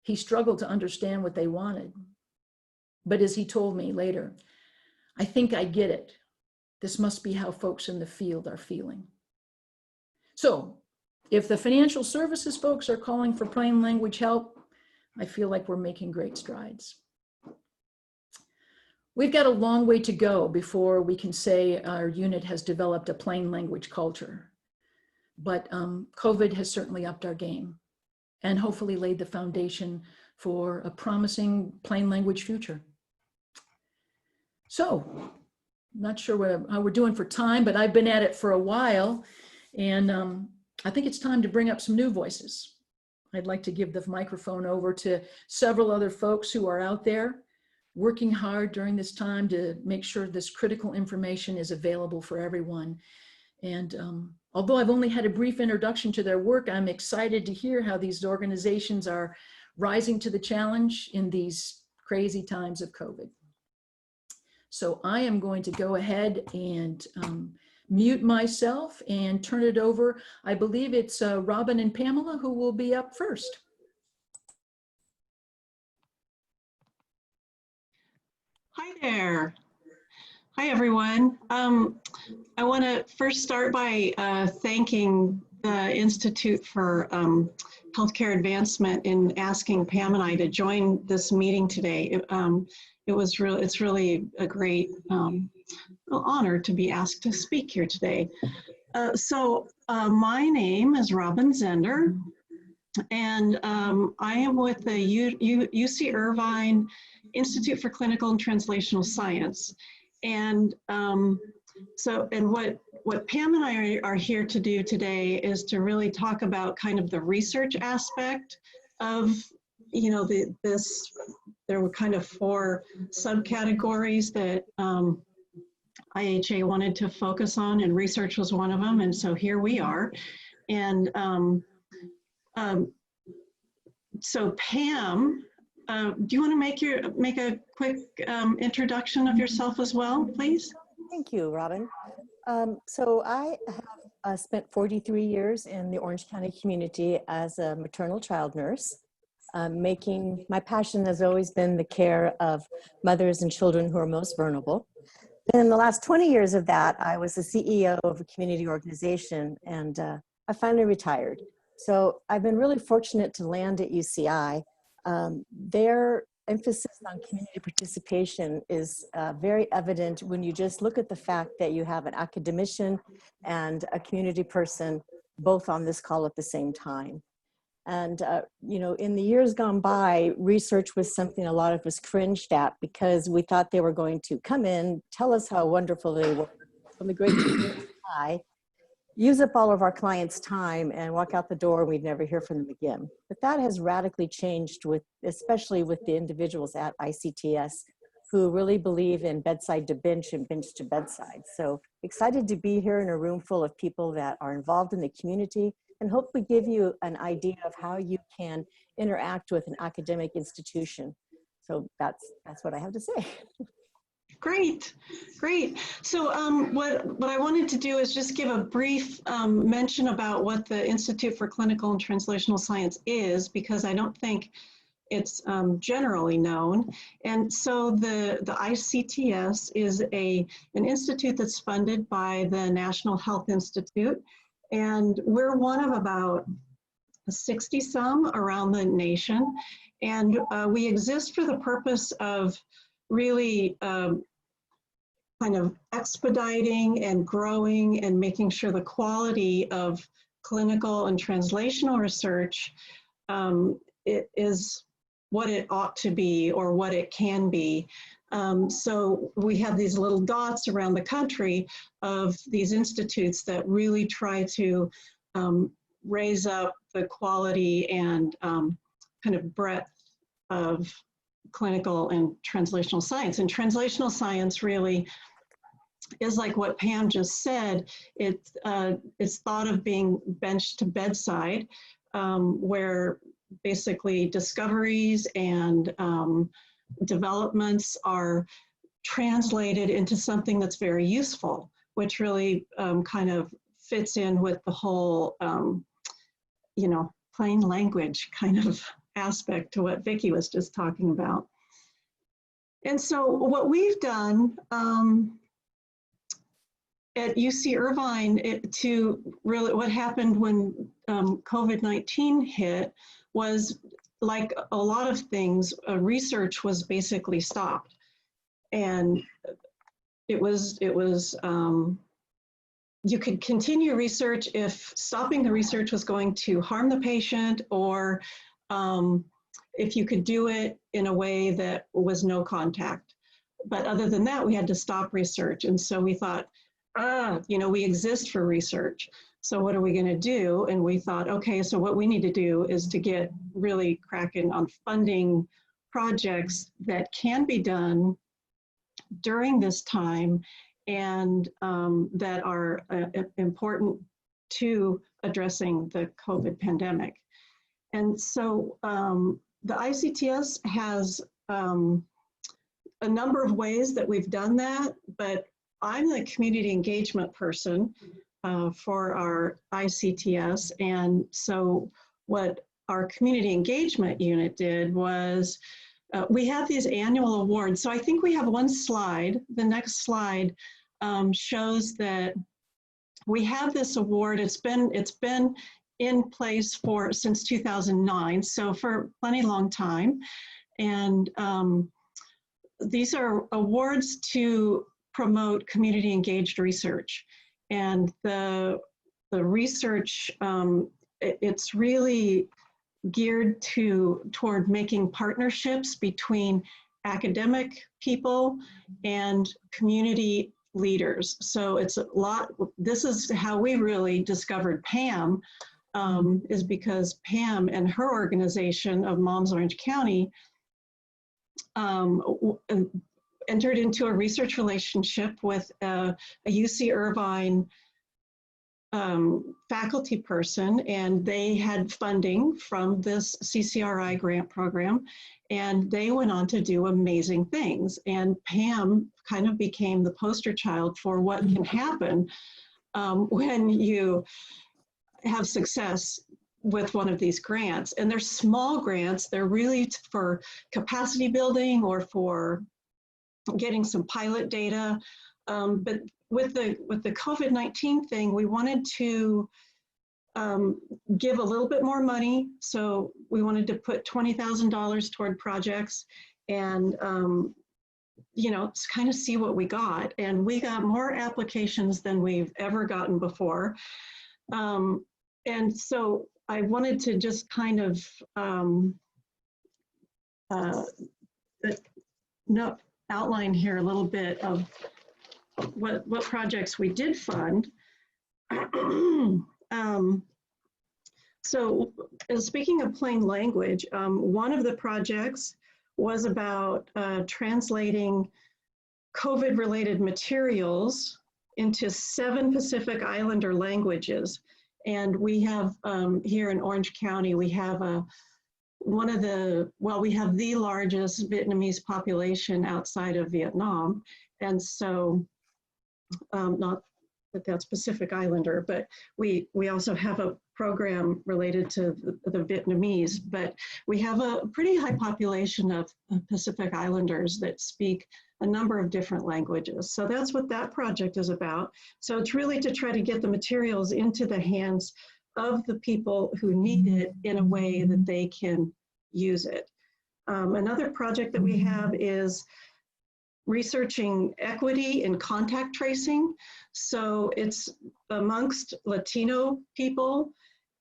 he struggled to understand what they wanted. But as he told me later, I think I get it. This must be how folks in the field are feeling. So if the financial services folks are calling for plain language help, I feel like we're making great strides. We've got a long way to go before we can say our unit has developed a plain language culture. But COVID has certainly upped our game and hopefully laid the foundation for a promising plain language future. So, not sure how we're doing for time, but I've been at it for a while, and I think it's time to bring up some new voices. I'd like to give the microphone over to several other folks who are out there working hard during this time to make sure this critical information is available for everyone. And although I've only had a brief introduction to their work, I'm excited to hear how these organizations are rising to the challenge in these crazy times of COVID. So I am going to go ahead and mute myself and turn it over. I believe it's Robin and Pamela who will be up first. there. Hi, everyone. I want to first start by thanking the Institute for Healthcare Advancement in asking Pam and I to join this meeting today. It's really a great honor to be asked to speak here today. My name is Robin Zender, and I am with the UC Irvine Institute for Clinical and Translational Science. And what Pam and I are here to do today is to really talk about kind of the research aspect of, there were kind of 4 subcategories that IHA wanted to focus on, and research was one of them. And so here we are. And so Pam, do you want to make a quick introduction of yourself as well, please? Thank you, Robin. So I have spent 43 years in the Orange County community as a maternal child nurse. My passion has always been the care of mothers and children who are most vulnerable. In the last 20 years of that, I was the CEO of a community organization, and I finally retired. So I've been really fortunate to land at UCI. Their emphasis on community participation is very evident when you just look at the fact that you have an academician and a community person both on this call at the same time. And, in the years gone by, research was something a lot of us cringed at because we thought they were going to come in, tell us how wonderful they were from the great sky, use up all of our clients' time and walk out the door and we'd never hear from them again. But that has radically changed especially with the individuals at ICTS who really believe in bedside to bench and bench to bedside. So excited to be here in a room full of people that are involved in the community and hopefully give you an idea of how you can interact with an academic institution. So that's what I have to say. Great, great. So what I wanted to do is just give a brief mention about what the Institute for Clinical and Translational Science is, because I don't think it's generally known. And so the ICTS is an institute that's funded by the National Health Institute. And we're one of about 60 some around the nation. And we exist for the purpose of really kind of expediting and growing and making sure the quality of clinical and translational research it is what it ought to be or what it can be. So we have these little dots around the country of these institutes that really try to raise up the quality and kind of breadth of clinical and translational science. And translational science really is like what Pam just said. It's thought of being bench to bedside, where basically discoveries and developments are translated into something that's very useful, which really kind of fits in with the whole, plain language kind of aspect to what Vicki was just talking about. And so what we've done at UC Irvine what happened when COVID-19 hit was, like a lot of things, research was basically stopped. And it was you could continue research if stopping the research was going to harm the patient, or if you could do it in a way that was no contact. But other than that, we had to stop research. And so we thought, we exist for research. So what are we going to do? And we thought, okay, so what we need to do is to get really cracking on funding projects that can be done during this time and that are important to addressing the COVID pandemic. And so the ICTS has a number of ways that we've done that, but I'm the community engagement person for our ICTS. And so what our community engagement unit did was we have these annual awards. So I think we have one slide. The next slide shows that we have this award. It's been in place since 2009, so for a plenty long time. And these are awards to promote community engaged research. And the research, it's really geared toward making partnerships between academic people and community leaders. So it's a lot, this is how we really discovered Pam, is because Pam and her organization of Moms Orange County entered into a research relationship with a UC Irvine faculty person, and they had funding from this CCRI grant program, and they went on to do amazing things. And Pam kind of became the poster child for what can happen when you have success with one of these grants. And they're small grants, they're really for capacity building or for getting some pilot data. But with the COVID-19 thing, we wanted to give a little bit more money. So we wanted to put $20,000 toward projects and, kind of see what we got. And we got more applications than we've ever gotten before. And so I wanted to just kind of outline here a little bit of what projects we did fund. So speaking of plain language, one of the projects was about translating COVID-related materials into 7 Pacific Islander languages. And we have here in Orange County, we have we have the largest Vietnamese population outside of Vietnam. And so, not that that's Pacific Islander, but we also have a program related to the Vietnamese, but we have a pretty high population of Pacific Islanders that speak a number of different languages. So that's what that project is about. So it's really to try to get the materials into the hands of the people who need it in a way that they can use it. Another project that we have is researching equity in contact tracing. So it's amongst Latino people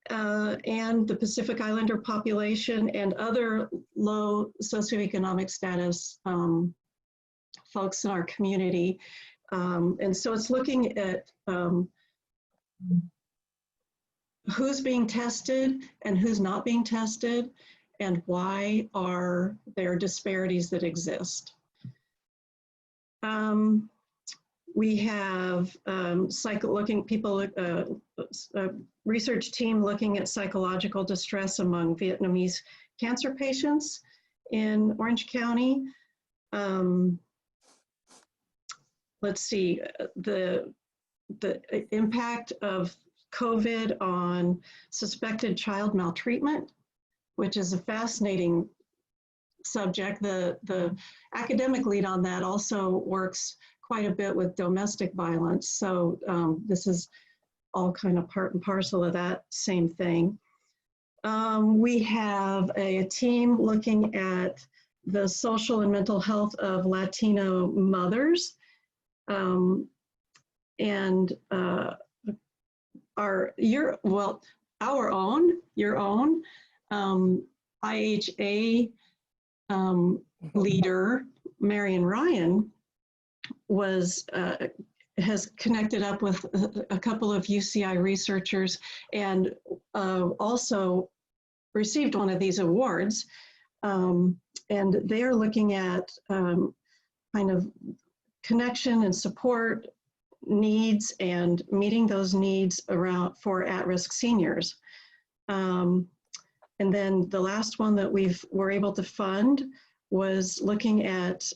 and the Pacific Islander population and other low socioeconomic status folks in our community. And so it's looking at who's being tested and who's not being tested, and why are there disparities that exist. We have a research team looking at psychological distress among Vietnamese cancer patients in Orange County. Let's see, the impact of COVID on suspected child maltreatment, which is a fascinating subject. The academic lead on that also works quite a bit with domestic violence. So this is all kind of part and parcel of that same thing. We have a team looking at the social and mental health of Latino mothers. Your own IHA leader, Marion Ryan, has connected up with a couple of UCI researchers and also received one of these awards. And they are looking at kind of connection and support needs and meeting those needs for at-risk seniors. And then the last one that were able to fund was looking at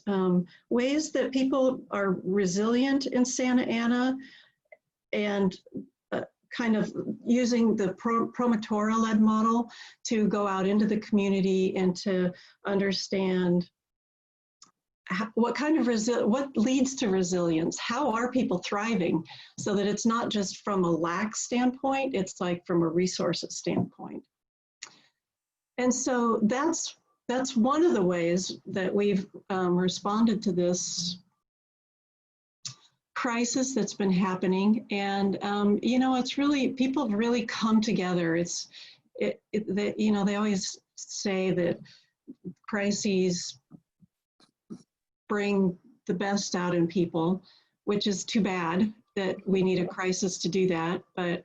ways that people are resilient in Santa Ana and kind of using the promotorial-led model to go out into the community and to understand what kind of what leads to resilience? How are people thriving? So that it's not just from a lack standpoint, it's like from a resources standpoint. And so that's one of the ways that we've responded to this crisis that's been happening. And you know, it's really, people have really come together. You know, they always say that crises bring the best out in people, which is too bad that we need a crisis to do that. But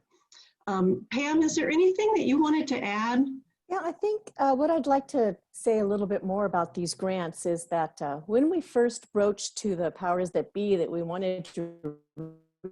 Pam, is there anything that you wanted to add? Yeah, I think what I'd like to say a little bit more about these grants is that when we first broached to the powers that be that we wanted to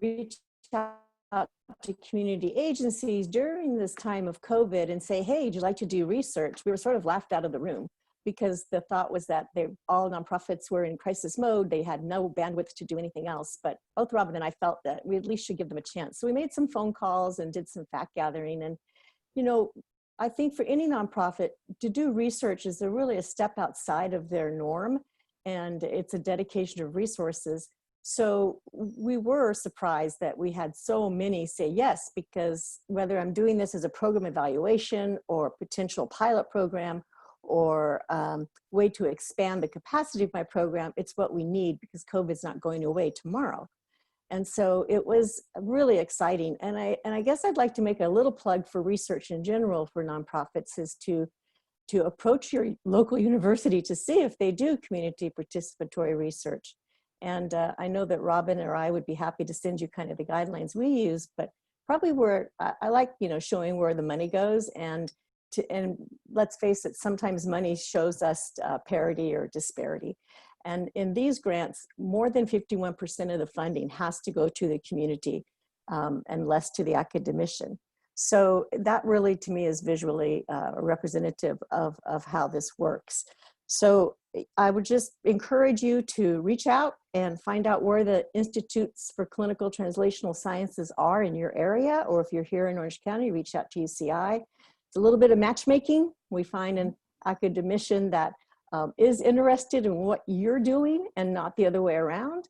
reach out to community agencies during this time of COVID and say, hey, would you like to do research? We were sort of laughed out of the room because the thought was that all nonprofits were in crisis mode. They had no bandwidth to do anything else. But both Robin and I felt that we at least should give them a chance. So we made some phone calls and did some fact gathering. And, you know, I think for any nonprofit to do research is really a step outside of their norm, and it's a dedication of resources. So we were surprised that we had so many say yes, because whether I'm doing this as a program evaluation or potential pilot program or way to expand the capacity of my program, it's what we need because COVID's not going away tomorrow. And so it was really exciting. And I guess I'd like to make a little plug for research in general for nonprofits is to approach your local university to see if they do community participatory research. And I know that Robin or I would be happy to send you kind of the guidelines we use, but probably where I like, you know, showing where the money goes, and let's face it, sometimes money shows us parity or disparity. And in these grants, more than 51% of the funding has to go to the community and less to the academician. So that really, to me, is visually representative of how this works. So I would just encourage you to reach out and find out where the institutes for clinical translational sciences are in your area, or if you're here in Orange County, reach out to UCI. It's a little bit of matchmaking. We find an academician that is interested in what you're doing and not the other way around.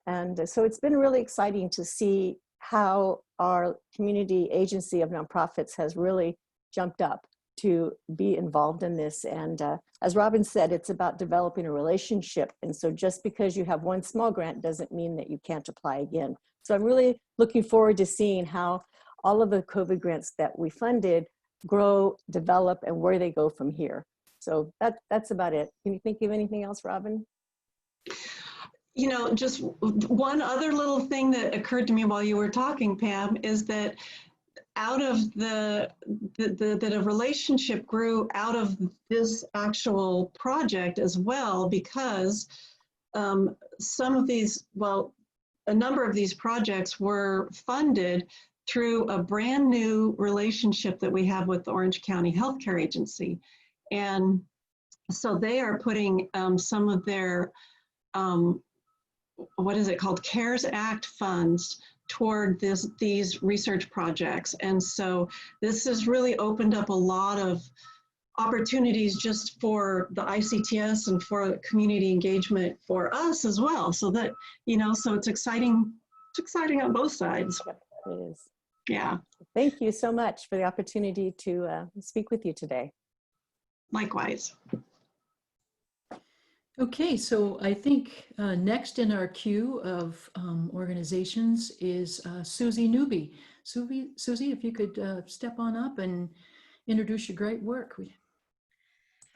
And so it's been really exciting to see how our community agency of nonprofits has really jumped up to be involved in this. And as Robin said, it's about developing a relationship. And so just because you have one small grant doesn't mean that you can't apply again. So I'm really looking forward to seeing how all of the COVID grants that we funded grow, develop, and where they go from here. So that's about it. Can you think of anything else, Robin? You know, just one other little thing that occurred to me while you were talking, Pam, is that out of that a relationship grew out of this actual project as well, because some of these, well, a number of these projects were funded through a brand new relationship that we have with the Orange County Healthcare Agency. And so they are putting some of their, what is it called, CARES Act funds toward these research projects. And so this has really opened up a lot of opportunities just for the ICTS and for community engagement for us as well. So that, you know, so it's exciting on both sides. It is. Yeah. Thank you so much for the opportunity to speak with you today. Likewise. Okay, so I think next in our queue of organizations is Susie Newby. Susie, if you could step on up and introduce your great work.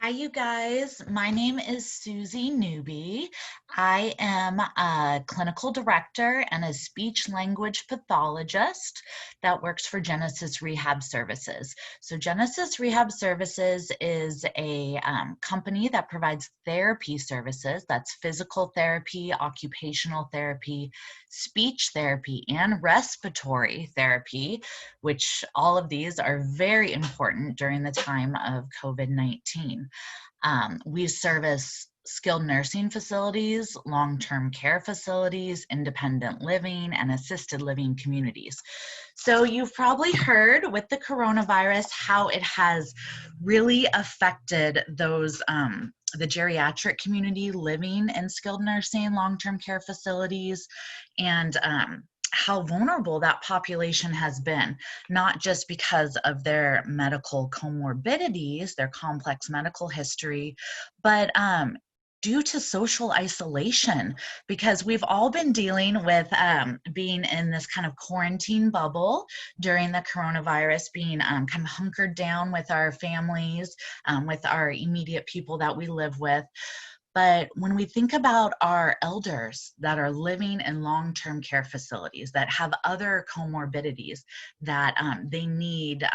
Hi, you guys. My name is Susie Newby. I am a clinical director and a speech language pathologist that works for Genesis Rehab Services. So Genesis Rehab Services is a company that provides therapy services. That's physical therapy, occupational therapy, speech therapy, and respiratory therapy, which all of these are very important during the time of COVID-19. We service skilled nursing facilities, long-term care facilities, independent living, and assisted living communities. So you've probably heard with the coronavirus how it has really affected those the geriatric community living in skilled nursing, long-term care facilities, and how vulnerable that population has been, not just because of their medical comorbidities, their complex medical history, but due to social isolation, because we've all been dealing with being in this kind of quarantine bubble during the coronavirus, being kind of hunkered down with our families, with our immediate people that we live with. But when we think about our elders that are living in long-term care facilities that have other comorbidities that they need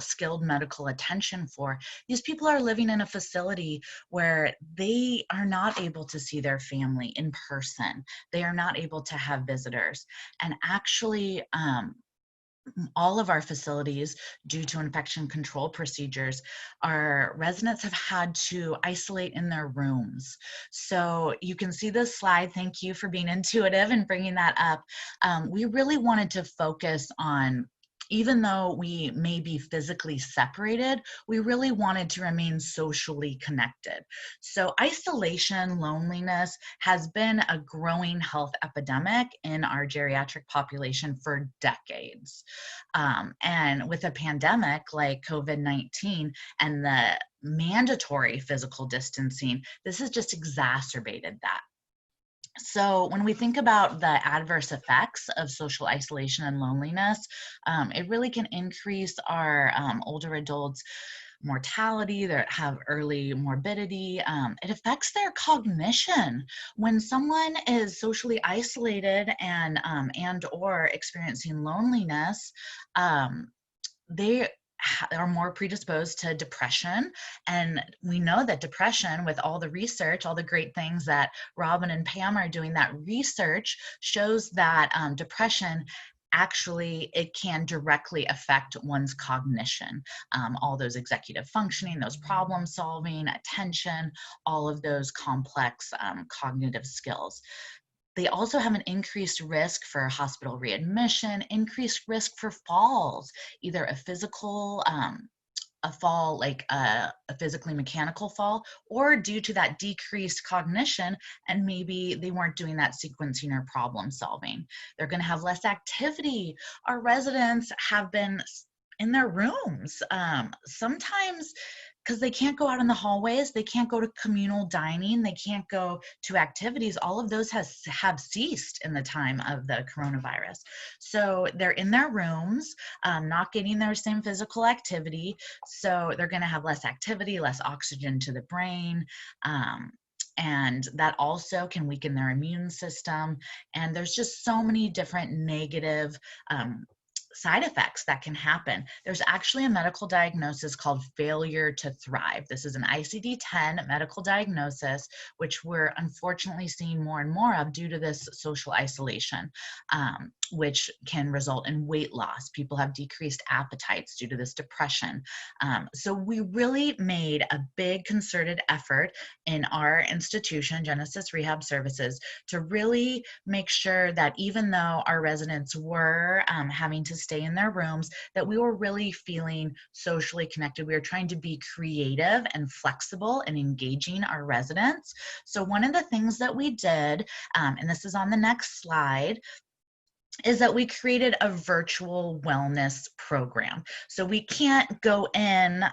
skilled medical attention for, these people are living in a facility where they are not able to see their family in person. They are not able to have visitors. And actually, all of our facilities, due to infection control procedures, our residents have had to isolate in their rooms. So you can see this slide. Thank you for being intuitive and bringing that up. We really wanted to focus on, even though we may be physically separated, we really wanted to remain socially connected. So isolation, loneliness has been a growing health epidemic in our geriatric population for decades. And with a pandemic like COVID-19 and the mandatory physical distancing, this has just exacerbated that. So when we think about the adverse effects of social isolation and loneliness, it really can increase our older adults' mortality, that have early morbidity. It affects their cognition. When someone is socially isolated and or experiencing loneliness, they are more predisposed to depression. And we know that depression, with all the research, all the great things that Robin and Pam are doing, that research shows that depression actually, it can directly affect one's cognition, all those executive functioning, those problem solving, attention, all of those complex cognitive skills. They also have an increased risk for hospital readmission, increased risk for falls, either a physical, a fall like a physically mechanical fall, or due to that decreased cognition, and maybe they weren't doing that sequencing or problem solving. They're going to have less activity. Our residents have been in their rooms, sometimes because they can't go out in the hallways, they can't go to communal dining, they can't go to activities. All of those have ceased in the time of the coronavirus. So they're in their rooms, not getting their same physical activity. So they're going to have less activity, less oxygen to the brain. And that also can weaken their immune system. And there's just so many different negative side effects that can happen. There's actually a medical diagnosis called failure to thrive. This is an ICD-10 medical diagnosis, which we're unfortunately seeing more and more of due to this social isolation, which can result in weight loss. People have decreased appetites due to this depression. So we really made a big concerted effort in our institution, Genesis Rehab Services, to really make sure that even though our residents were having to stay in their rooms, that we were really feeling socially connected. We were trying to be creative and flexible and engaging our residents. So one of the things that we did, and this is on the next slide, is that we created a virtual wellness program. So we can't go in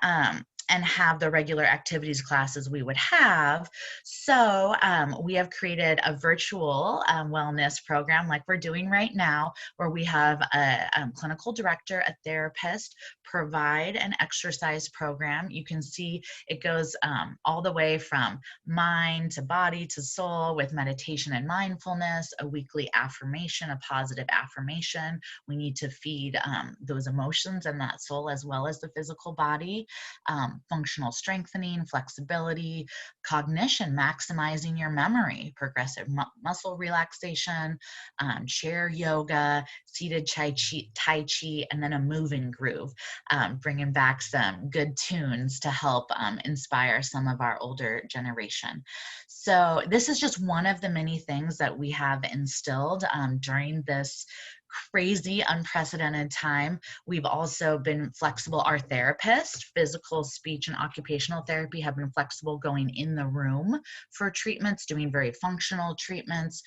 and have the regular activities classes we would have. So we have created a virtual wellness program like we're doing right now, where we have a clinical director, a therapist, provide an exercise program. You can see it goes all the way from mind to body to soul, with meditation and mindfulness, a weekly affirmation, a positive affirmation. We need to feed those emotions and that soul as well as the physical body. functional strengthening, flexibility, cognition, maximizing your memory, progressive muscle relaxation, chair yoga, seated tai chi, and then a moving groove, bringing back some good tunes to help inspire some of our older generation. So this is just one of the many things that we have instilled during this crazy, unprecedented time. We've also been flexible. Our therapists, physical, speech, and occupational therapy, have been flexible going in the room for treatments, doing very functional treatments.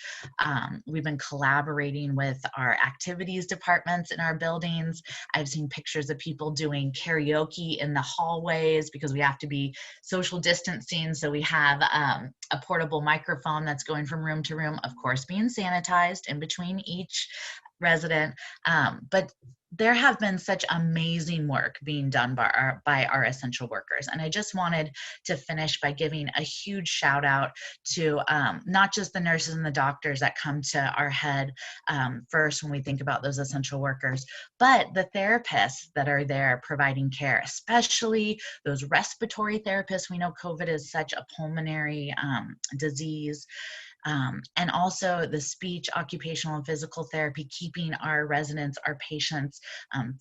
We've been collaborating with our activities departments in our buildings. I've seen pictures of people doing karaoke in the hallways because we have to be social distancing. So we have a portable microphone that's going from room to room, of course, being sanitized in between each resident, but there have been such amazing work being done by our essential workers. And I just wanted to finish by giving a huge shout out to not just the nurses and the doctors that come to our head first when we think about those essential workers, but the therapists that are there providing care, especially those respiratory therapists. We know COVID is such a pulmonary disease. And also the speech, occupational, and physical therapy, keeping our residents, our patients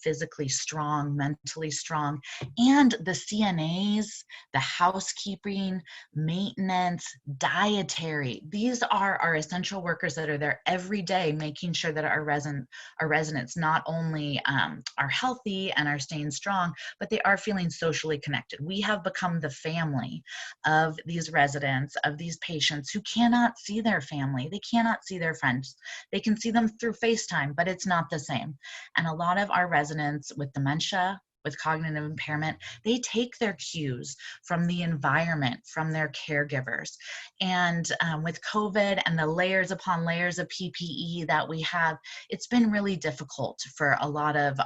physically strong, mentally strong, and the CNAs, the housekeeping, maintenance, dietary. These are our essential workers that are there every day, making sure that our residents not only are healthy and are staying strong, but they are feeling socially connected. We have become the family of these residents, of these patients who cannot see their family. They cannot see their friends. They can see them through FaceTime, but it's not the same. And a lot of our residents with dementia, with cognitive impairment, they take their cues from the environment, from their caregivers. And with COVID and the layers upon layers of PPE that we have, it's been really difficult for a lot of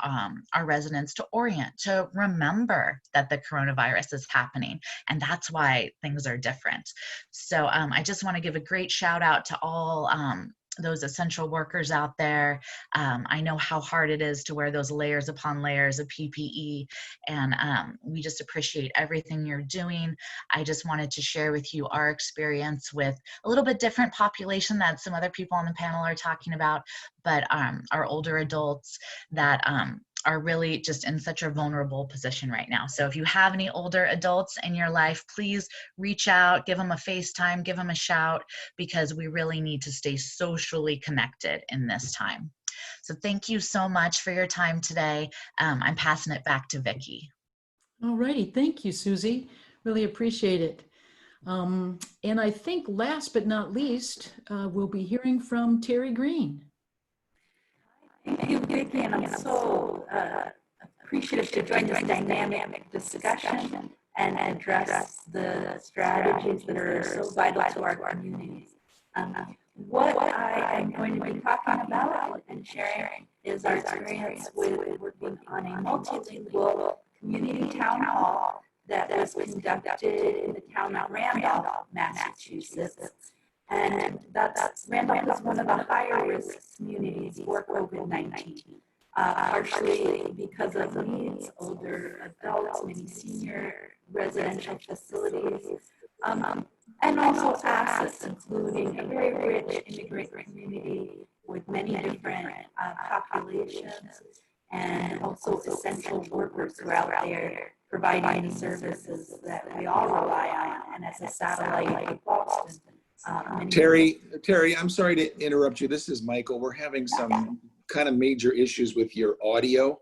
our residents to orient, to remember that the coronavirus is happening. And that's why things are different. So I just want to give a great shout out to all those essential workers out there. I know how hard it is to wear those layers upon layers of PPE, and we just appreciate everything you're doing. I just wanted to share with you our experience with a little bit different population that some other people on the panel are talking about, but our older adults that are really just in such a vulnerable position right now. So if you have any older adults in your life, please reach out, give them a FaceTime, give them a shout, because we really need to stay socially connected in this time. So thank you so much for your time today. I'm passing it back to Vicki. All righty, thank you, Susie. Really appreciate it. And I think last but not least, we'll be hearing from Terry Green. Thank you, Vicki, and I'm so appreciative to join this dynamic discussion and address the strategies that are so vital to our communities. What I am going to be talking about and sharing is our experience with working on a multilingual community town hall that was conducted in the town of Randolph, Massachusetts. And Randolph is one of the higher risk communities for COVID-19, partially because of needs, older adults, many senior residential facilities, and also assets, including a very rich immigrant community with many different populations, and also essential workers who are out there providing the services that we all rely on, and as a satellite of Boston. Terry, I'm sorry to interrupt you. This is Michael. We're having some kind of major issues with your audio.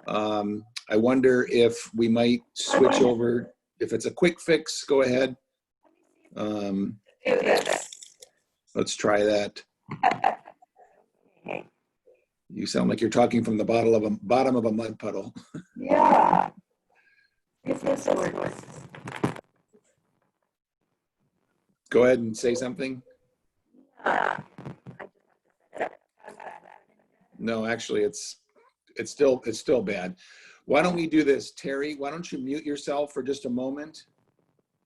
I wonder if we might switch over. If it's a quick fix, go ahead. Let's try that. You sound like you're talking from the bottom of a mud puddle. Yeah. If this works. Go ahead and say something. No, actually, it's still bad. Why don't we do this, Terry? Why don't you mute yourself for just a moment,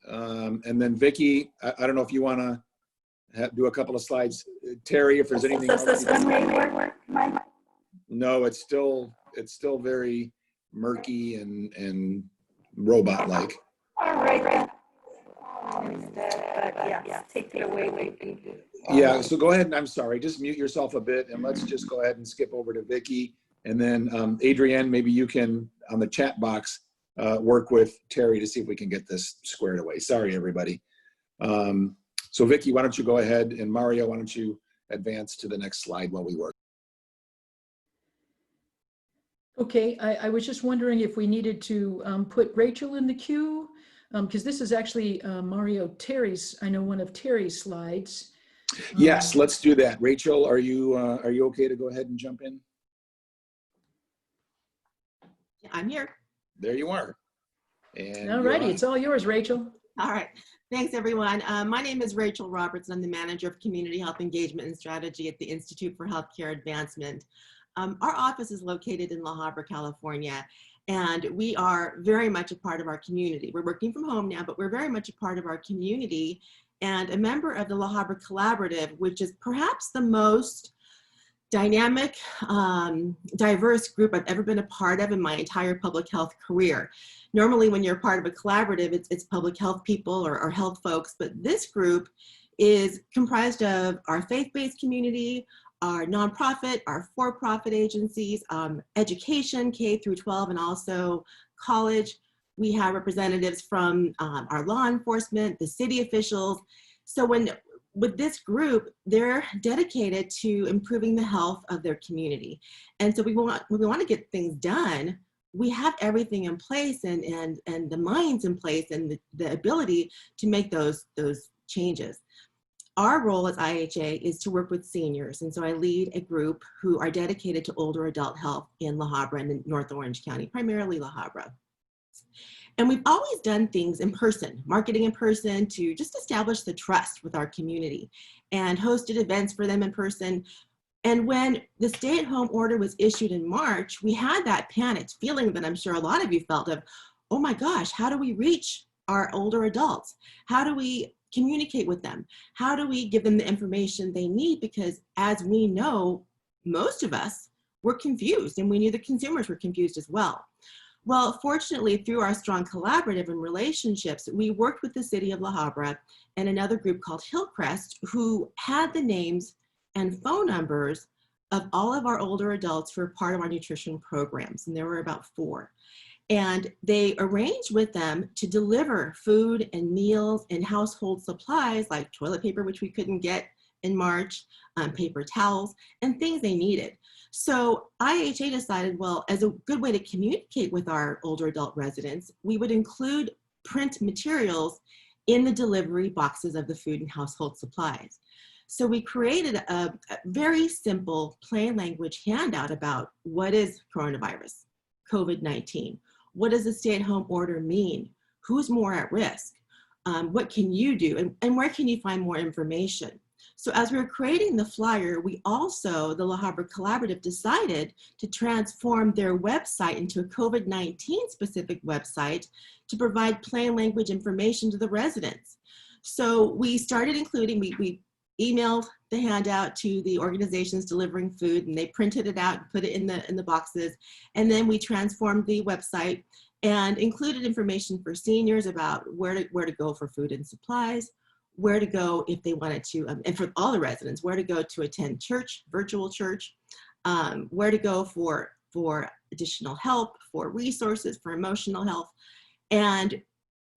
and then Vicki, I don't know if you want to do a couple of slides. Terry, if there's anything. Does this one work? No, it's still very murky and robot-like. All right. Instead, but yeah, take it away. Yeah, so go ahead and I'm sorry, just mute yourself a bit and let's just go ahead and skip over to Vicky. And then Adrienne, maybe you can, on the chat box, work with Terry to see if we can get this squared away. Sorry, everybody. So Vicky, why don't you go ahead, and Mario, why don't you advance to the next slide while we work. Okay, I was just wondering if we needed to put Rachel in the queue, because this is actually Mario Terry's, I know, one of Terry's slides. Yes, let's do that. Rachel, are you okay to go ahead and jump in? I'm here. There you are. And All righty, it's all yours, Rachel. All right. Thanks, everyone. My name is Rachel Roberts, and I'm the Manager of Community Health Engagement and Strategy at the Institute for Healthcare Advancement. Our office is located in La Habra, California, and we are very much a part of our community. We're working from home now, but we're very much a part of our community and a member of the La Habra Collaborative, which is perhaps the most dynamic, diverse group I've ever been a part of in my entire public health career. Normally, when you're part of a collaborative, it's public health people or health folks, but this group is comprised of our faith-based community, our nonprofit, our for-profit agencies, education, K through 12, and also college. We have representatives from our law enforcement, the city officials. So with this group, they're dedicated to improving the health of their community. And so when we want to get things done, we have everything in place and the minds in place and the ability to make those changes. Our role as IHA is to work with seniors. And so I lead a group who are dedicated to older adult health in La Habra and in North Orange County, primarily La Habra. And we've always done things in person, marketing in person, to just establish the trust with our community and hosted events for them in person. And when the stay-at-home order was issued in March, we had that panicked feeling that I'm sure a lot of you felt of, oh my gosh, how do we reach our older adults? How do we communicate with them? How do we give them the information they need? Because as we know, most of us were confused, and we knew the consumers were confused as well. Well, fortunately, through our strong collaborative and relationships, we worked with the city of La Habra and another group called Hillcrest, who had the names and phone numbers of all of our older adults who were part of our nutrition programs, and there were about 4. And they arranged with them to deliver food and meals and household supplies like toilet paper, which we couldn't get in March, paper towels, and things they needed. So IHA decided, well, as a good way to communicate with our older adult residents, we would include print materials in the delivery boxes of the food and household supplies. So we created a very simple, plain language handout about what is coronavirus, COVID-19. What does the stay-at-home order mean? Who's more at risk? What can you do? And where can you find more information? So as we were creating the flyer, we also, the La Habra Collaborative, decided to transform their website into a COVID-19 specific website to provide plain language information to the residents. So we started including, we emailed the handout to the organizations delivering food, and they printed it out and put it in the boxes. And then we transformed the website and included information for seniors about where to go for food and supplies, where to go if they wanted to, and for all the residents, where to go to attend church, virtual church, where to go for additional help, for resources, for emotional health. And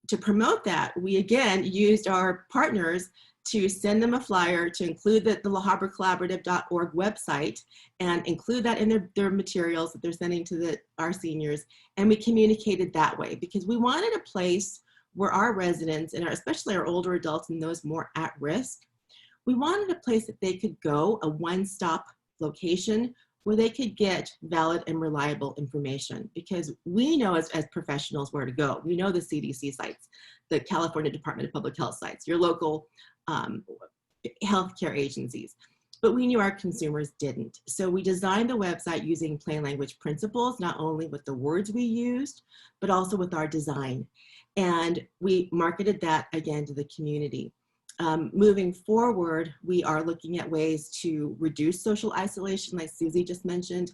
to promote that, we again used our partners to send them a flyer to include the lahabracollaborative.org website and include that in their materials that they're sending to our seniors. And we communicated that way because we wanted a place where our residents, and especially our older adults and those more at risk, we wanted a place that they could go, a one-stop location where they could get valid and reliable information, because we know as professionals where to go. We know the CDC sites, the California Department of Public Health sites, your local healthcare agencies, but we knew our consumers didn't. So we designed the website using plain language principles, not only with the words we used, but also with our design. And we marketed that again to the community. Moving forward, we are looking at ways to reduce social isolation, like Susie just mentioned.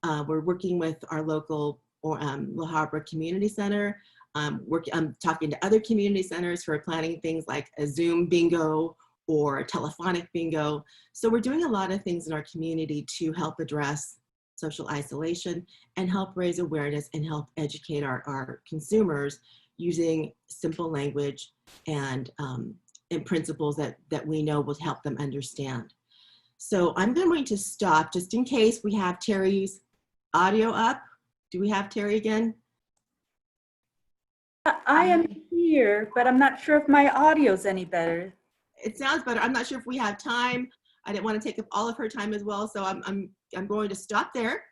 We're working with our local La Habra Community Center I'm talking to other community centers who are planning things like a Zoom bingo or a telephonic bingo. So we're doing a lot of things in our community to help address social isolation and help raise awareness and help educate our consumers using simple language and principles that we know will help them understand. So I'm going to stop just in case we have Terry's audio up. Do we have Terry again? I am here, but I'm not sure if my audio's any better. It sounds better. I'm not sure if we have time. I didn't want to take up all of her time as well, so I'm going to stop there.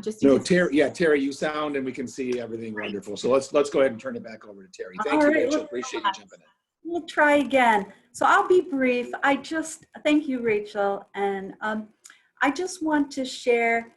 Just no, Terry. Yeah, Terry, you sound and we can see everything wonderful. So let's go ahead and turn it back over to Terry. Thank you, Rachel. Appreciate you jumping in. We'll try again. So I'll be brief. Thank you, Rachel. And I just want to share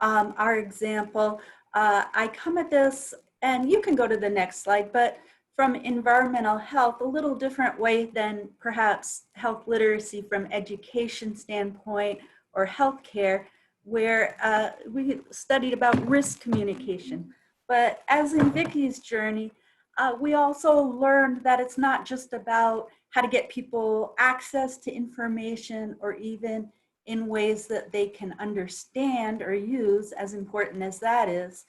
our example. I come at this, and you can go to the next slide, but from environmental health, a little different way than perhaps health literacy from education standpoint or healthcare, where we studied about risk communication. But as in Vicky's journey, we also learned that it's not just about how to get people access to information or even in ways that they can understand or use, as important as that is,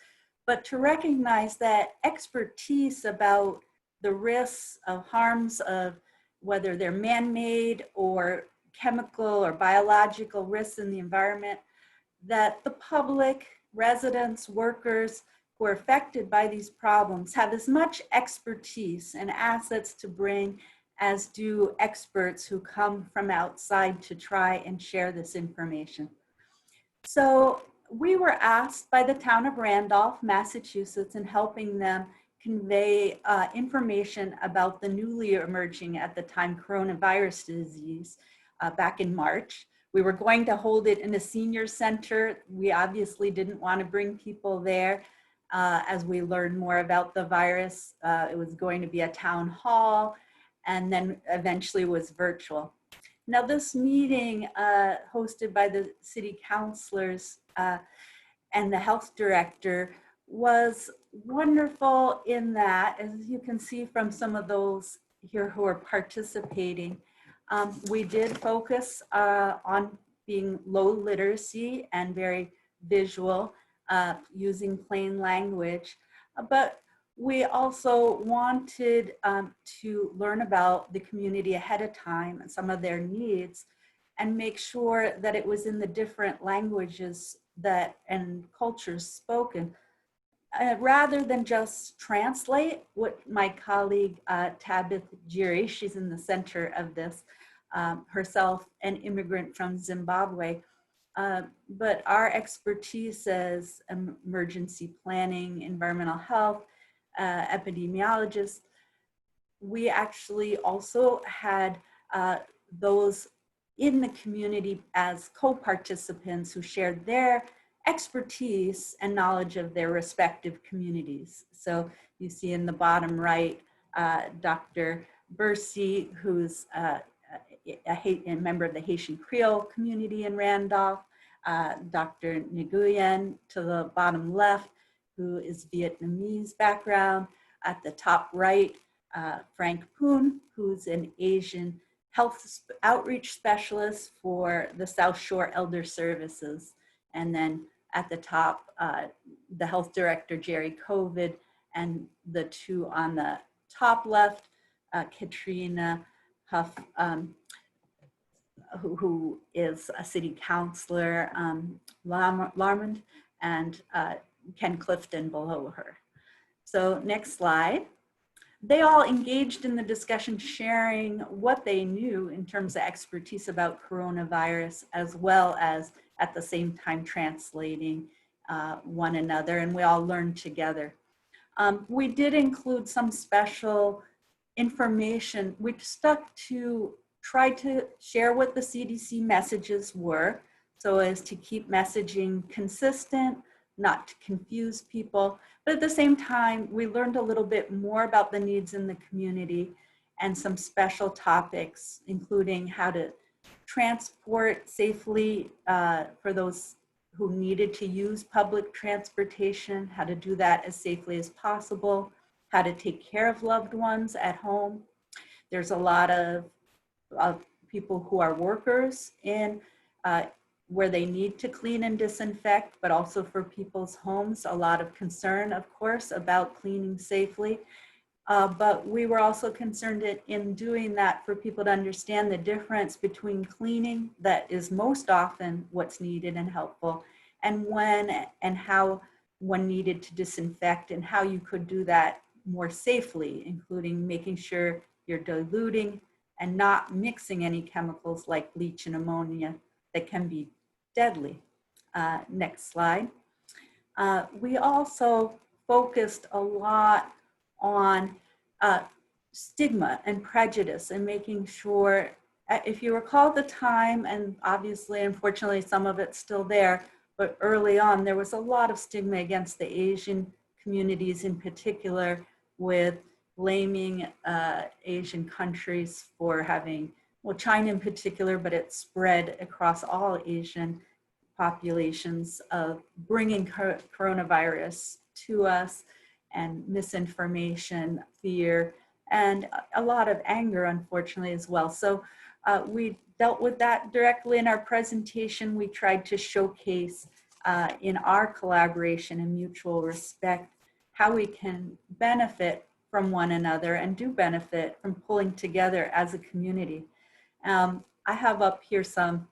but to recognize that expertise about the risks of harms of whether they're man-made or chemical or biological risks in the environment, that the public, residents, workers who are affected by these problems have as much expertise and assets to bring as do experts who come from outside to try and share this information. So we were asked by the town of Randolph, Massachusetts, in helping them convey information about the newly emerging at the time coronavirus disease back in March. We were going to hold it in a senior center. We obviously didn't want to bring people there as we learned more about the virus. It was going to be a town hall, and then eventually was virtual. Now this meeting hosted by the city councilors and the health director was wonderful in that, as you can see from some of those here who are participating, we did focus on being low literacy and very visual, using plain language, but we also wanted to learn about the community ahead of time and some of their needs and make sure that it was in the different languages that and cultures spoken, rather than just translate what my colleague Tabitha Jiri, she's in the center of this, herself an immigrant from Zimbabwe, but our expertise as emergency planning, environmental health, epidemiologists, we actually also had those in the community as co-participants who shared their expertise and knowledge of their respective communities. So you see in the bottom right, Dr. Bercy, who's a member of the Haitian Creole community in Randolph, Dr. Nguyen to the bottom left, who is Vietnamese background. At the top right, Frank Poon, who's an Asian health outreach specialist for the South Shore Elder Services. And then at the top, the health director, Jerry Covid, and the two on the top left, Katrina Huff, who is a city councilor, Larmond, and Ken Clifton below her. So next slide. They all engaged in the discussion, sharing what they knew in terms of expertise about coronavirus, as well as at the same time translating one another, and we all learned together. We did include some special information. We stuck to try to share what the CDC messages were, so as to keep messaging consistent, not to confuse people. But at the same time, we learned a little bit more about the needs in the community and some special topics, including how to transport safely for those who needed to use public transportation, how to do that as safely as possible, how to take care of loved ones at home. There's a lot of people who are workers in where they need to clean and disinfect, but also for people's homes, a lot of concern, of course, about cleaning safely. But we were also concerned in doing that for people to understand the difference between cleaning, that is most often what's needed and helpful, and when and how one needed to disinfect, and how you could do that more safely, including making sure you're diluting and not mixing any chemicals like bleach and ammonia that can be deadly. Next slide. We also focused a lot on stigma and prejudice, and making sure, if you recall the time, and obviously, unfortunately, some of it's still there, but early on, there was a lot of stigma against the Asian communities in particular, with blaming Asian countries for having, well, China in particular, but it spread across all Asian populations, of bringing coronavirus to us, and misinformation, fear, and a lot of anger, unfortunately, as well. So we dealt with that directly in our presentation. We tried to showcase in our collaboration and mutual respect how we can benefit from one another, and do benefit from pulling together as a community. I have up here some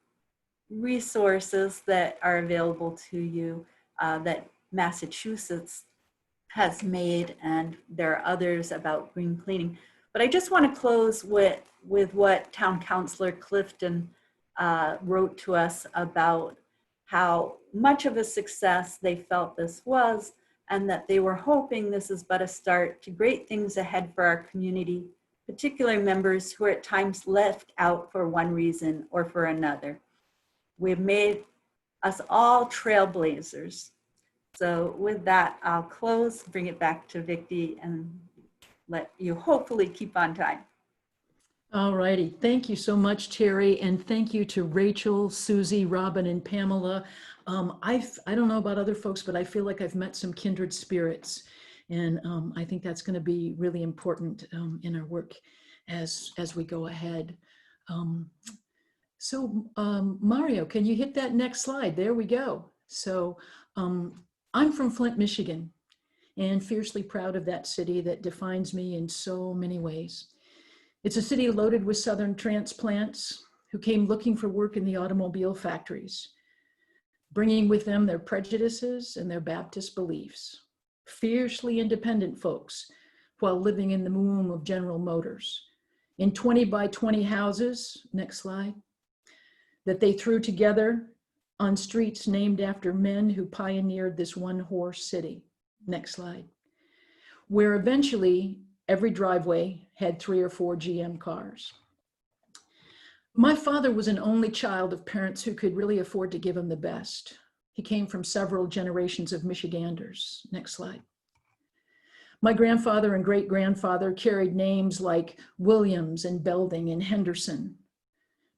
resources that are available to you that Massachusetts has made, and there are others about green cleaning. But I just want to close with what Town Councilor Clifton wrote to us about how much of a success they felt this was, and that they were hoping this is but a start to great things ahead for our community, particular members who are at times left out for one reason or for another. We've made us all trailblazers. So with that, I'll close, bring it back to Vicki, and let you hopefully keep on time. All righty. Thank you so much, Terry. And thank you to Rachel, Susie, Robin, and Pamela. I don't know about other folks, but I feel like I've met some kindred spirits. And I think that's going to be really important in our work as we go ahead. Mario, can you hit that next slide? There we go. So I'm from Flint, Michigan, and fiercely proud of that city that defines me in so many ways. It's a city loaded with Southern transplants who came looking for work in the automobile factories, bringing with them their prejudices and their Baptist beliefs. Fiercely independent folks while living in the womb of General Motors, in 20 by 20 houses, next slide, that they threw together on streets named after men who pioneered this one-horse city. Next slide. Where eventually every driveway had 3 or 4 GM cars. My father was an only child of parents who could really afford to give him the best. He came from several generations of Michiganders. Next slide. My grandfather and great-grandfather carried names like Williams and Belding and Henderson,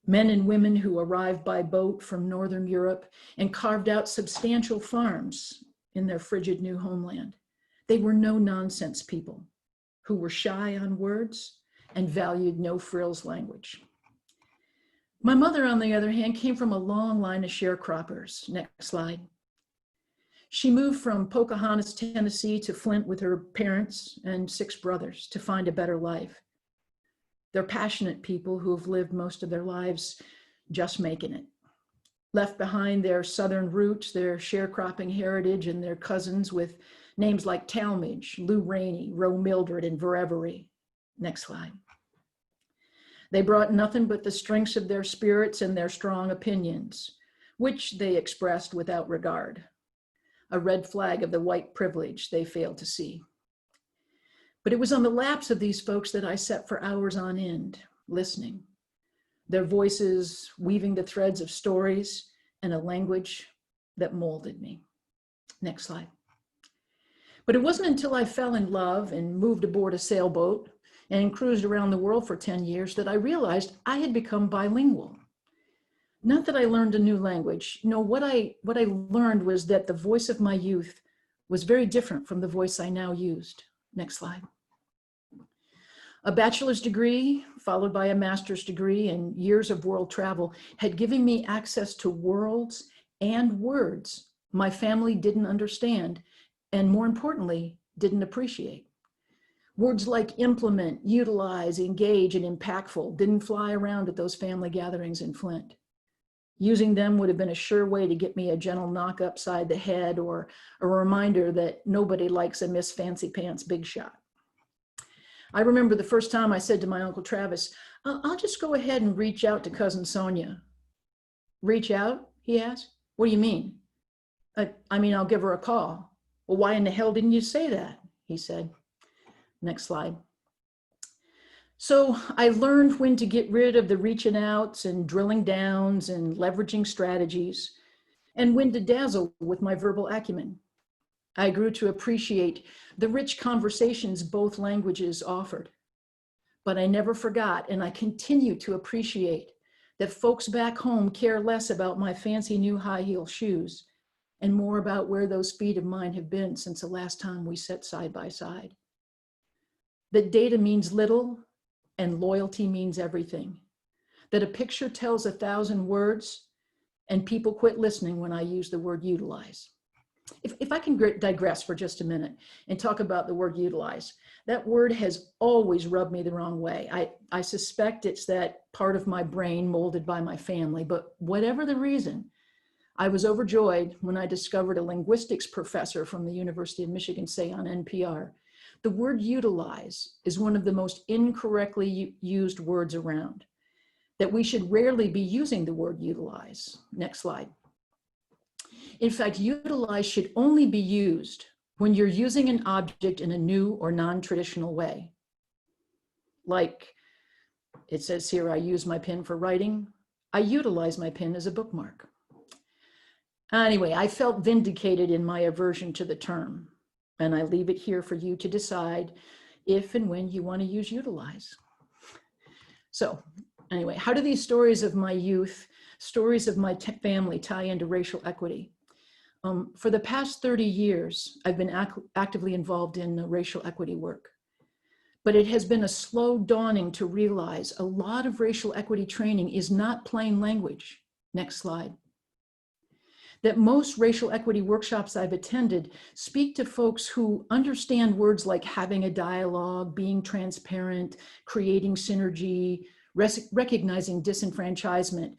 men and women who arrived by boat from Northern Europe and carved out substantial farms in their frigid new homeland. They were no-nonsense people who were shy on words and valued no-frills language. My mother, on the other hand, came from a long line of sharecroppers. Next slide. She moved from Pocahontas, Tennessee to Flint with her parents and 6 brothers to find a better life. They're passionate people who have lived most of their lives just making it. Left behind their Southern roots, their sharecropping heritage, and their cousins with names like Talmadge, Lou Rainey, Roe Mildred, and Verevery. Next slide. They brought nothing but the strengths of their spirits and their strong opinions, which they expressed without regard. A red flag of the white privilege they failed to see. But it was on the laps of these folks that I sat for hours on end, listening. Their voices weaving the threads of stories and a language that molded me. Next slide. But it wasn't until I fell in love and moved aboard a sailboat and cruised around the world for 10 years that I realized I had become bilingual. Not that I learned a new language. No, what I learned was that the voice of my youth was very different from the voice I now used. Next slide. A bachelor's degree, followed by a master's degree and years of world travel, had given me access to worlds and words my family didn't understand, and more importantly, didn't appreciate. Words like implement, utilize, engage, and impactful didn't fly around at those family gatherings in Flint. Using them would have been a sure way to get me a gentle knock upside the head or a reminder that nobody likes a Miss Fancy Pants big shot. I remember the first time I said to my Uncle Travis, I'll just go ahead and reach out to Cousin Sonia. Reach out, he asked. What do you mean? I mean, I'll give her a call. Well, why in the hell didn't you say that? He said. Next slide. So I learned when to get rid of the reaching outs and drilling downs and leveraging strategies, and when to dazzle with my verbal acumen. I grew to appreciate the rich conversations both languages offered. But I never forgot, and I continue to appreciate, that folks back home care less about my fancy new high heel shoes and more about where those feet of mine have been since the last time we sat side by side. That data means little and loyalty means everything. That a picture tells 1,000 words and people quit listening when I use the word utilize. If I can digress for just a minute and talk about the word utilize, that word has always rubbed me the wrong way. I suspect it's that part of my brain molded by my family, but whatever the reason, I was overjoyed when I discovered a linguistics professor from the University of Michigan say on NPR, the word utilize is one of the most incorrectly used words around, that we should rarely be using the word utilize. Next slide. In fact, utilize should only be used when you're using an object in a new or non-traditional way. Like it says here, I use my pen for writing. I utilize my pen as a bookmark. Anyway, I felt vindicated in my aversion to the term, and I leave it here for you to decide if and when you want to use utilize. So anyway, how do these stories of my youth, stories of my family tie into racial equity? For the past 30 years, I've been actively involved in racial equity work, but it has been a slow dawning to realize a lot of racial equity training is not plain language. Next slide. That most racial equity workshops I've attended speak to folks who understand words like having a dialogue, being transparent, creating synergy, recognizing disenfranchisement,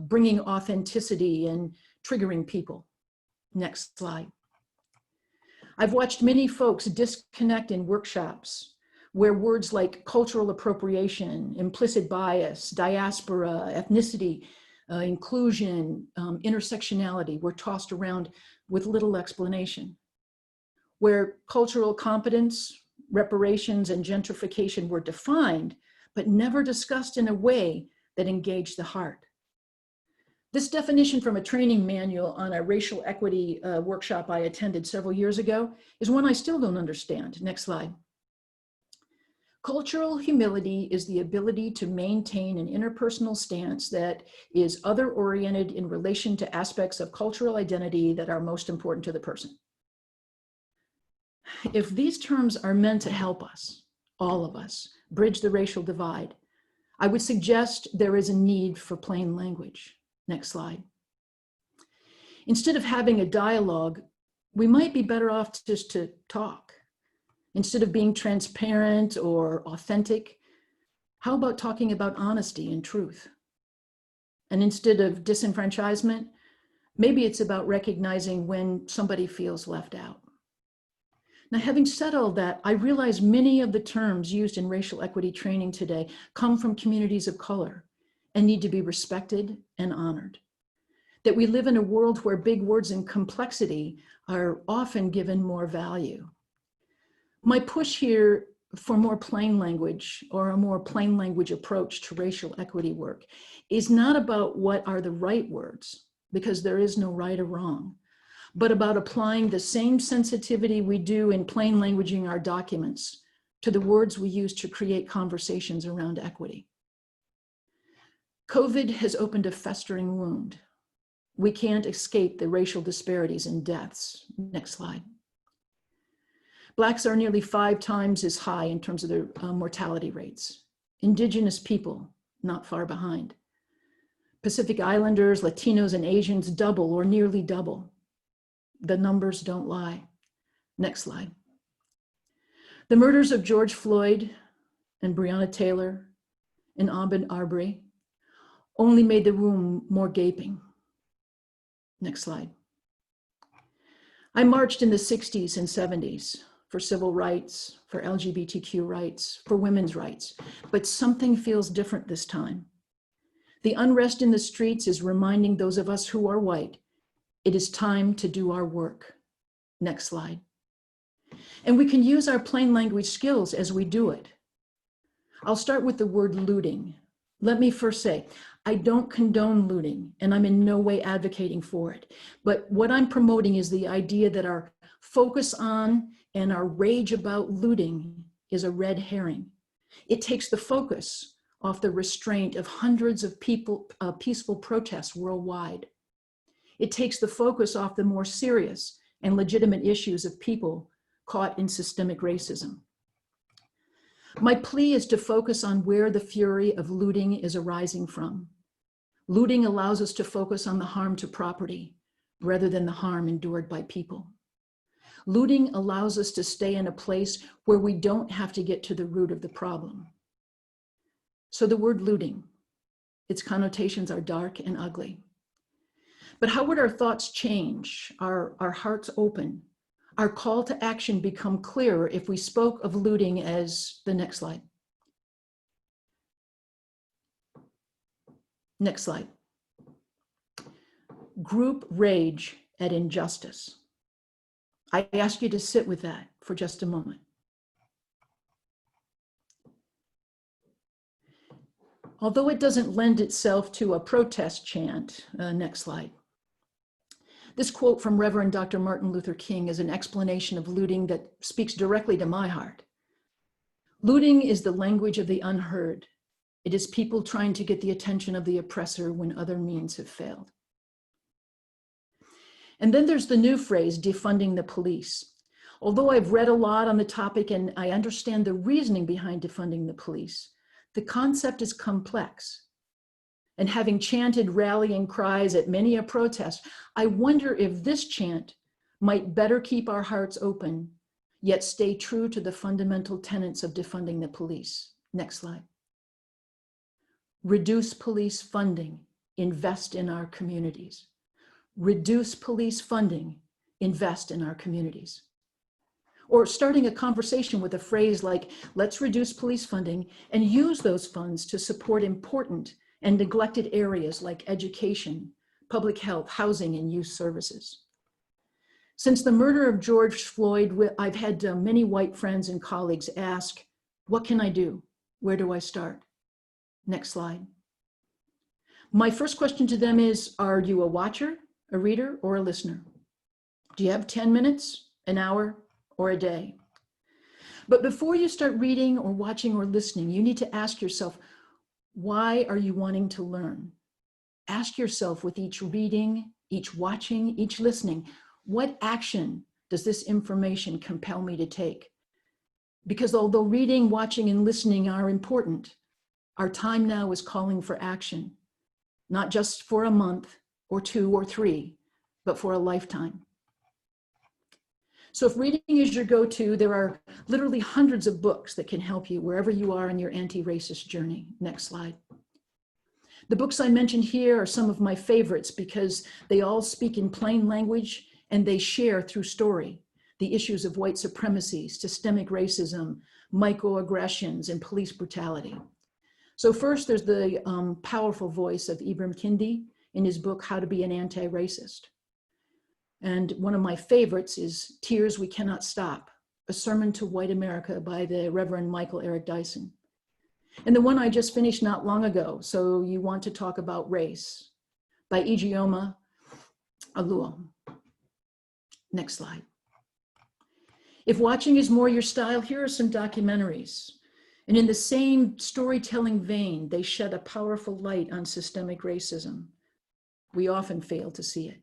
bringing authenticity, and triggering people. Next slide. I've watched many folks disconnect in workshops where words like cultural appropriation, implicit bias, diaspora, ethnicity, inclusion, intersectionality were tossed around with little explanation. Where cultural competence, reparations, and gentrification were defined, but never discussed in a way that engaged the heart. This definition from a training manual on a racial equity workshop I attended several years ago is one I still don't understand. Next slide. Cultural humility is the ability to maintain an interpersonal stance that is other-oriented in relation to aspects of cultural identity that are most important to the person. If these terms are meant to help us, all of us, bridge the racial divide, I would suggest there is a need for plain language. Next slide. Instead of having a dialogue, we might be better off just to talk. Instead of being transparent or authentic, how about talking about honesty and truth? And instead of disenfranchisement, maybe it's about recognizing when somebody feels left out. Now, having said all that, I realize many of the terms used in racial equity training today come from communities of color and need to be respected and honored. That we live in a world where big words and complexity are often given more value. My push here for more plain language or a more plain language approach to racial equity work is not about what are the right words, because there is no right or wrong, but about applying the same sensitivity we do in plain languaging our documents to the words we use to create conversations around equity. COVID has opened a festering wound. We can't escape the racial disparities in deaths. Next slide. Blacks are nearly 5 times as high in terms of their mortality rates. Indigenous people, not far behind. Pacific Islanders, Latinos, and Asians double or nearly double. The numbers don't lie. Next slide. The murders of George Floyd and Breonna Taylor and Ahmaud Arbery only made the room more gaping. Next slide. I marched in the 60s and 70s for civil rights, for LGBTQ rights, for women's rights, but something feels different this time. The unrest in the streets is reminding those of us who are white, it is time to do our work. Next slide. And we can use our plain language skills as we do it. I'll start with the word looting. Let me first say, I don't condone looting, and I'm in no way advocating for it. But what I'm promoting is the idea that our focus on and our rage about looting is a red herring. It takes the focus off the restraint of hundreds of peaceful protests worldwide. It takes the focus off the more serious and legitimate issues of people caught in systemic racism. My plea is to focus on where the fury of looting is arising from. Looting allows us to focus on the harm to property rather than the harm endured by people. Looting allows us to stay in a place where we don't have to get to the root of the problem. So the word looting, its connotations are dark and ugly. But how would our thoughts change, our hearts open, our call to action become clearer if we spoke of looting as the next slide? Next slide. Group rage at injustice. I ask you to sit with that for just a moment. Although it doesn't lend itself to a protest chant, next slide. This quote from Reverend Dr. Martin Luther King is an explanation of looting that speaks directly to my heart. Looting is the language of the unheard. It is people trying to get the attention of the oppressor when other means have failed. And then there's the new phrase, defunding the police. Although I've read a lot on the topic and I understand the reasoning behind defunding the police, the concept is complex. And having chanted rallying cries at many a protest, I wonder if this chant might better keep our hearts open, yet stay true to the fundamental tenets of defunding the police. Next slide. Reduce police funding, invest in our communities. Reduce police funding, invest in our communities. Or starting a conversation with a phrase like, let's reduce police funding and use those funds to support important and neglected areas like education, public health, housing, and youth services. Since the murder of George Floyd, I've had many white friends and colleagues ask, what can I do? Where do I start? Next slide. My first question to them is, are you a watcher, a reader, or a listener? Do you have 10 minutes, an hour, or a day? But before you start reading or watching or listening, you need to ask yourself, why are you wanting to learn? Ask yourself with each reading, each watching, each listening, what action does this information compel me to take? Because although reading, watching, and listening are important, our time now is calling for action, not just for a month or 2 or 3, but for a lifetime. So if reading is your go-to, there are literally hundreds of books that can help you wherever you are in your anti-racist journey. Next slide. The books I mentioned here are some of my favorites because they all speak in plain language and they share through story the issues of white supremacy, systemic racism, microaggressions, and police brutality. So first, there's the powerful voice of Ibram Kendi in his book, How to Be an Anti-Racist. And one of my favorites is Tears We Cannot Stop, a sermon to white America by the Reverend Michael Eric Dyson. And the one I just finished not long ago, So You Want to Talk About Race, by Ijeoma Oluo. Next slide. If watching is more your style, here are some documentaries. And in the same storytelling vein, they shed a powerful light on systemic racism. We often fail to see it.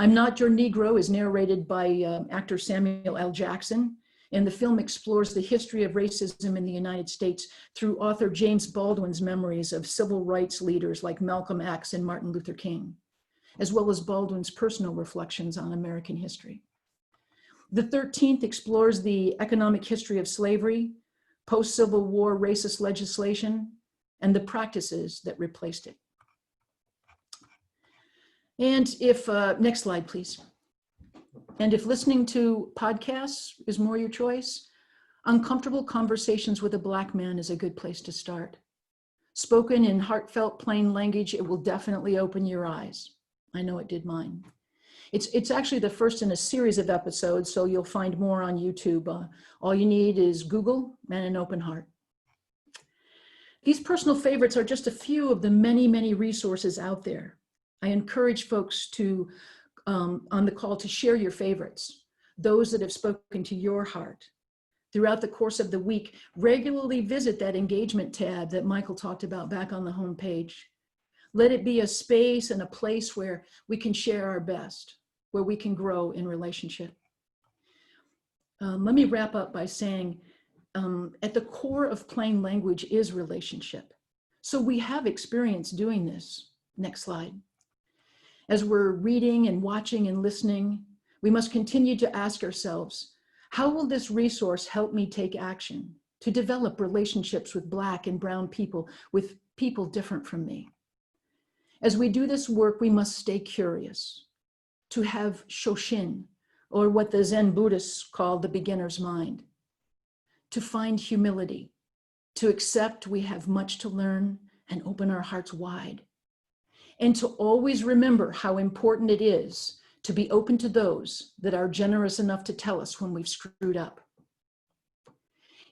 I'm Not Your Negro is narrated by actor Samuel L. Jackson, and the film explores the history of racism in the United States through author James Baldwin's memories of civil rights leaders like Malcolm X and Martin Luther King, as well as Baldwin's personal reflections on American history. The 13th explores the economic history of slavery, post-Civil War racist legislation, and the practices that replaced it. And if, next slide, please. And if listening to podcasts is more your choice, Uncomfortable Conversations with a Black Man is a good place to start. Spoken in heartfelt, plain language, it will definitely open your eyes. I know it did mine. It's actually the first in a series of episodes, so you'll find more on YouTube. All you need is Google and an open heart. These personal favorites are just a few of the many, many resources out there. I encourage folks to, on the call, to share your favorites, those that have spoken to your heart. Throughout the course of the week, regularly visit that engagement tab that Michael talked about back on the home page. Let it be a space and a place where we can share our best, where we can grow in relationship. Let me wrap up by saying, at the core of plain language is relationship. So we have experience doing this. Next slide. As we're reading and watching and listening, we must continue to ask ourselves, how will this resource help me take action to develop relationships with Black and brown people, with people different from me? As we do this work, we must stay curious, to have shoshin, or what the Zen Buddhists call the beginner's mind, to find humility, to accept we have much to learn and open our hearts wide, and to always remember how important it is to be open to those that are generous enough to tell us when we've screwed up.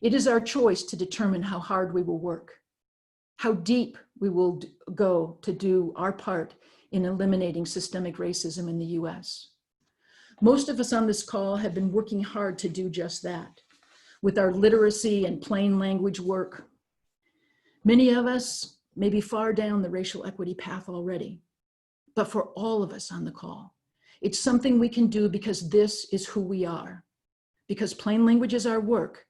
It is our choice to determine how hard we will work, how deep we will go to do our part in eliminating systemic racism in the US. Most of us on this call have been working hard to do just that, with our literacy and plain language work. Many of us may be far down the racial equity path already, but for all of us on the call, it's something we can do because this is who we are. Because plain language is our work,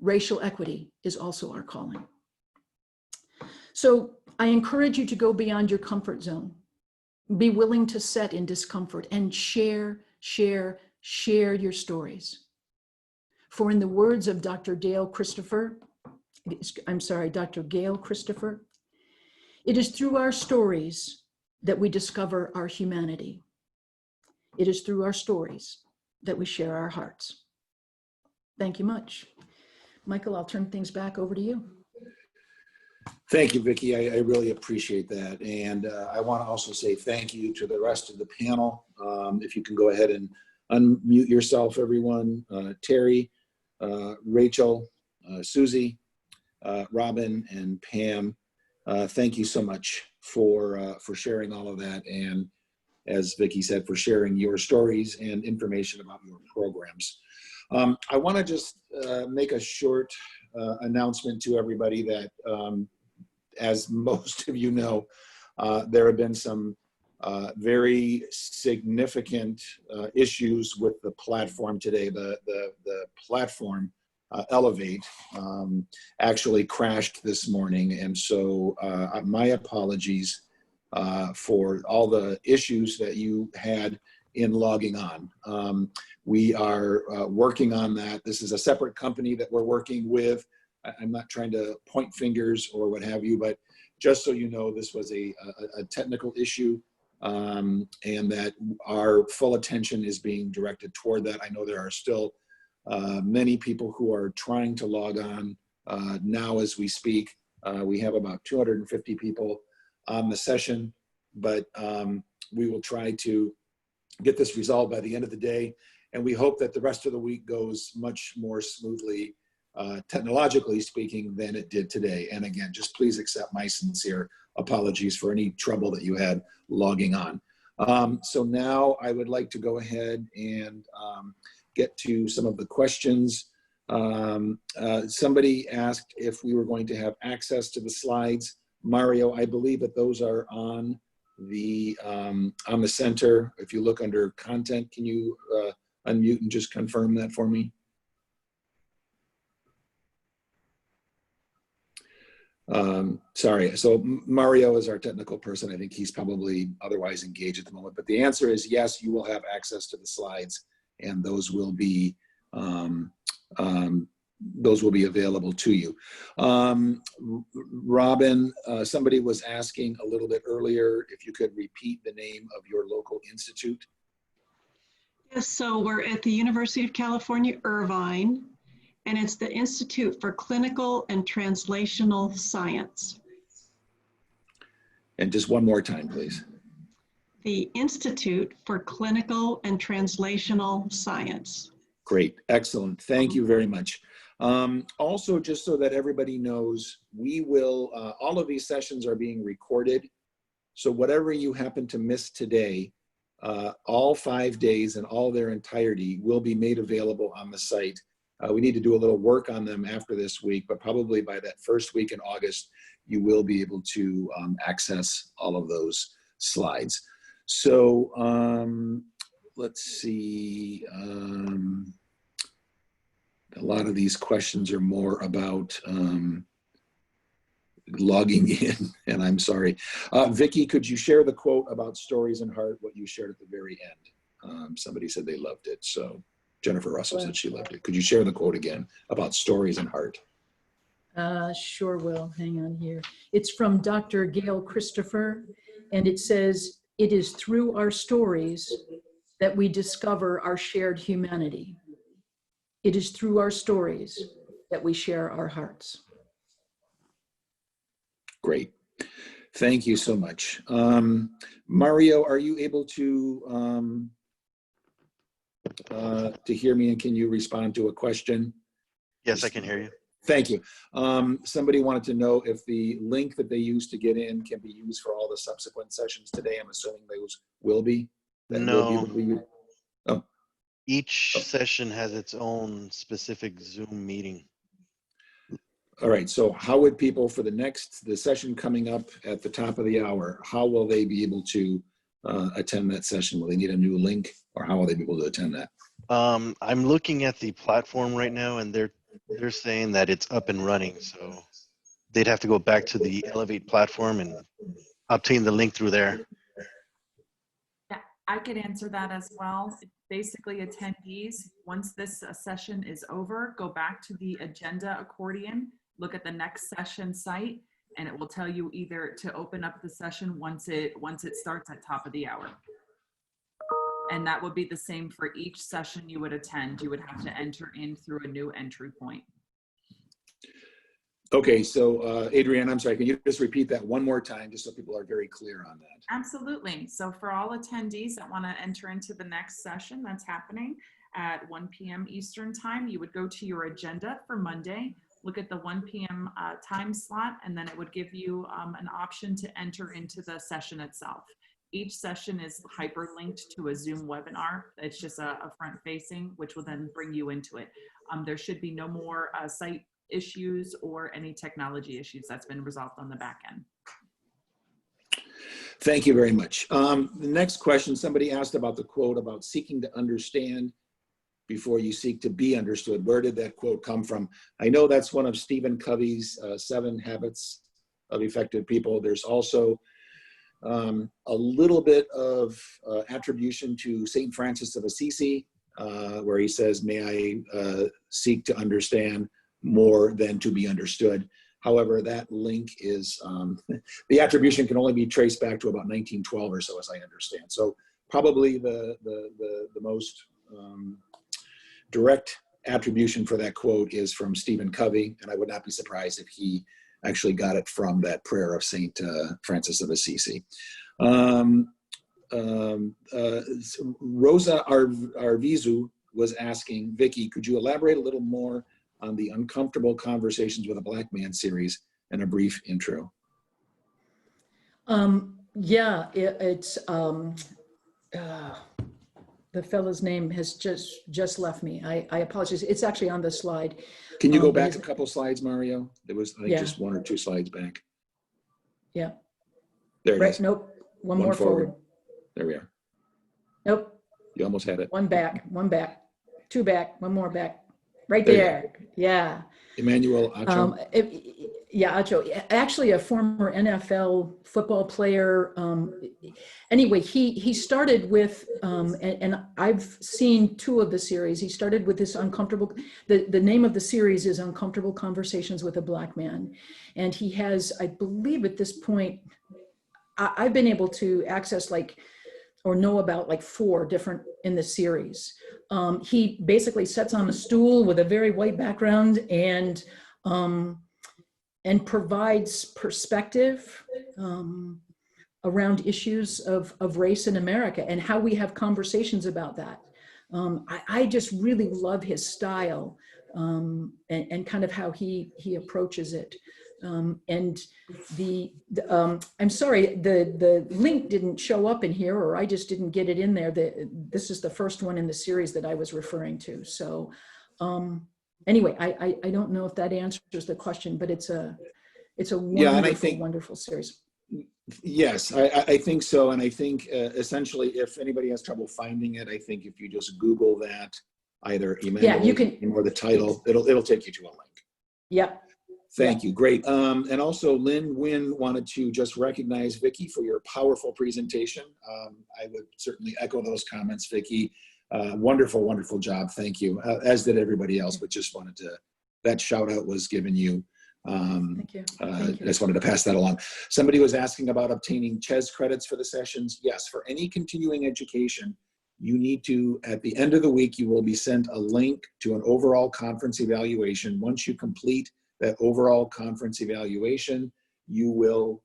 racial equity is also our calling. So I encourage you to go beyond your comfort zone. Be willing to set in discomfort and share your stories. For in the words of Dr. Gail Christopher, it is through our stories that we discover our humanity. It is through our stories that we share our hearts. Thank you much. Michael, I'll turn things back over to you. Thank you, Vicki. I really appreciate that. And I want to also say thank you to the rest of the panel. If you can go ahead and unmute yourself, everyone. Terry, Rachel, Susie, Robin, and Pam. Thank you so much for sharing all of that. And as Vicki said, for sharing your stories and information about your programs. I want to just make a short announcement to everybody that as most of you know, there have been some very significant issues with the platform today. The platform, Elevate, actually crashed this morning. And so my apologies for all the issues that you had in logging on. We are working on that. This is a separate company that we're working with. I'm not trying to point fingers or what have you, but just so you know, this was a technical issue and that our full attention is being directed toward that. I know there are still many people who are trying to log on now as we speak. We have about 250 people on the session, but we will try to get this resolved by the end of the day. And we hope that the rest of the week goes much more smoothly, technologically speaking, than it did today. And again, just please accept my sincere apologies for any trouble that you had logging on. So now I would like to go ahead and get to some of the questions. Somebody asked if we were going to have access to the slides. Mario, I believe that those are on on the center, if you look under content, can you unmute and just confirm that for me? Sorry, so Mario is our technical person. I think he's probably otherwise engaged at the moment, but the answer is yes, you will have access to the slides, and those will be available to you. Robin, somebody was asking a little bit earlier if you could repeat the name of your local institute. Yes, so we're at the University of California, Irvine, and it's the Institute for Clinical and Translational Science. And just one more time, please. The Institute for Clinical and Translational Science. Great, excellent. Thank you very much. Also, just so that everybody knows, we will, all of these sessions are being recorded. So whatever you happen to miss today, all 5 days in all their entirety will be made available on the site. We need to do a little work on them after this week, but probably by that first week in August, you will be able to access all of those slides. So let's see. A lot of these questions are more about logging in, and I'm sorry. Vicki, could you share the quote about Stories in Heart, what you shared at the very end? Somebody said they loved it, so Jennifer Russell said she loved it. Could you share the quote again about Stories in Heart? Sure will, hang on here. It's from Dr. Gail Christopher, and it says, "It is through our stories that we discover our shared humanity. It is through our stories that we share our hearts." Great. Thank you so much. Mario, are you able to hear me, and can you respond to a question? Yes, I can hear you. Thank you. Somebody wanted to know if the link that they used to get in can be used for all the subsequent sessions today. I'm assuming those will be. No. Will be, oh. Each session has its own specific Zoom meeting. All right, so how would people for the session coming up at the top of the hour, how will they be able to attend that session? Will they need a new link, or how will they be able to attend that? I'm looking at the platform right now, and they're saying that it's up and running, so they'd have to go back to the Elevate platform and obtain the link through there. Yeah, I could answer that as well. Basically, attendees, once this session is over, go back to the agenda accordion, look at the next session site, and it will tell you either to open up the session once it starts at top of the hour. And that would be the same for each session you would attend. You would have to enter in through a new entry point. Okay, so Adrienne, I'm sorry, can you just repeat that one more time, just so people are very clear on that? Absolutely. So for all attendees that want to enter into the next session that's happening at 1 p.m. Eastern time, you would go to your agenda for Monday, look at the 1 p.m. Time slot, and then it would give you an option to enter into the session itself. Each session is hyperlinked to a Zoom webinar. It's just a front facing, which will then bring you into it. There should be no more site issues or any technology issues. That's been resolved on the back end. Thank you very much. The next question, somebody asked about the quote about seeking to understand before you seek to be understood. Where did that quote come from? I know that's one of Stephen Covey's 7 Habits of Effective People. There's also a little bit of attribution to St. Francis of Assisi, where he says, may I seek to understand more than to be understood. However, that link is, the attribution can only be traced back to about 1912 or so, as I understand. So probably the most direct attribution for that quote is from Stephen Covey, and I would not be surprised if he actually got it from that prayer of St. Francis of Assisi. Rosa Arvizu was asking, Vicki, could you elaborate a little more on the Uncomfortable Conversations with a Black Man series and a brief intro? Yeah, it's the fellow's name has just left me. I apologize. It's actually on the slide. Can you go back a couple slides, Mario? There was, I think, Yeah. just 1 or 2 slides back. Yeah. There it is. Nope. One more forward. There we are. Nope. You almost had it. One back, two back, one more back. Right There you there. Yeah. Emmanuel Acho. Yeah, Acho, actually a former NFL football player. Anyway, he started with, and I've seen 2 of the series. He started with this the name of the series is Uncomfortable Conversations with a Black Man. And he has, I believe at this point, I've been able to access or know about 4 different in the series. He basically sits on a stool with a very white background and provides perspective around issues of race in America and how we have conversations about that. I just really love his style and kind of how he approaches it. And I'm sorry, the link didn't show up in here, or I just didn't get it in there. This is the first one in the series that I was referring to. So anyway, I don't know if that answers the question, but it's a wonderful, wonderful series. Yes, I think so. And I think essentially, if anybody has trouble finding it, I think if you just Google that, either Emmanuel you can, or the title, it'll take you to a link. Yep. Thank you. Great. And also Lynn Wynn wanted to just recognize Vicki for your powerful presentation. I would certainly echo those comments, Vicki. Wonderful, wonderful job. Thank you. As did everybody else, but just wanted to, that shout out was given you. Thank you. Thank you. I just wanted to pass that along. Somebody was asking about obtaining CHES credits for the sessions. Yes, for any continuing education, you need to, at the end of the week, you will be sent a link to an overall conference evaluation. Once you complete that overall conference evaluation, you will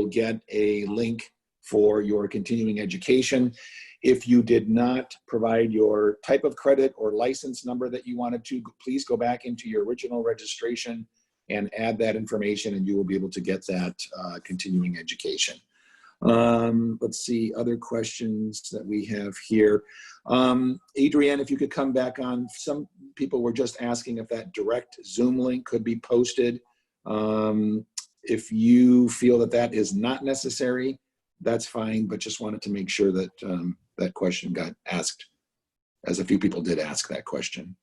get a link for your continuing education. If you did not provide your type of credit or license number that you wanted to, please go back into your original registration and add that information, and you will be able to get that continuing education. Let's see, other questions that we have here. Adrienne, if you could come back on. Some people were just asking if that direct Zoom link could be posted. If you feel that that is not necessary, that's fine, but just wanted to make sure that that question got asked, as a few people did ask that question.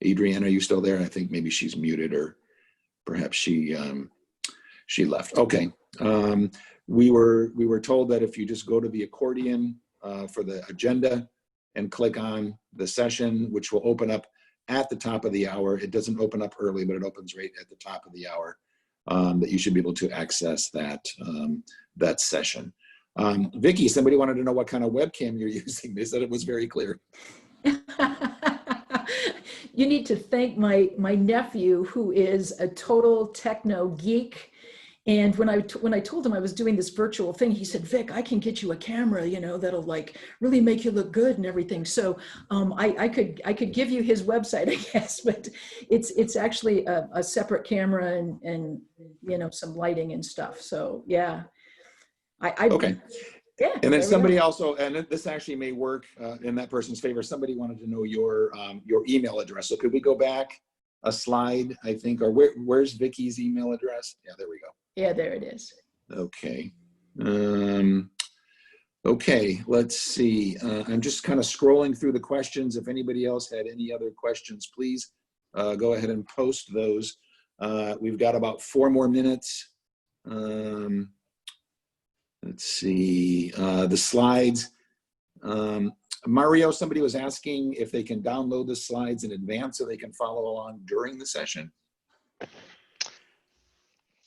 Adrienne, are you still there? I think maybe she's muted, or perhaps she left. Okay. We were told that if you just go to the accordion for the agenda and click on the session, which will open up at the top of the hour. It doesn't open up early, but it opens right at the top of the hour, that you should be able to access that, that session. Vicki, somebody wanted to know what kind of webcam you're using. They said it was very clear. You need to thank my nephew, who is a total techno geek. And when I told him I was doing this virtual thing, he said, Vic, I can get you a camera, that'll really make you look good and everything. So I could give you his website, I guess, but it's actually a separate camera and some lighting and stuff. So yeah. Okay. Yeah, and then somebody also, and this actually may work in that person's favor. Somebody wanted to know your email address. So could we go back a slide, I think, or where's Vicki's email address? Yeah, there we go. Yeah, there it is. Okay. Okay, let's see. I'm just kind of scrolling through the questions. If anybody else had any other questions, please go ahead and post those. We've got about 4 more minutes. Let's see, the slides. Mario, somebody was asking if they can download the slides in advance so they can follow along during the session.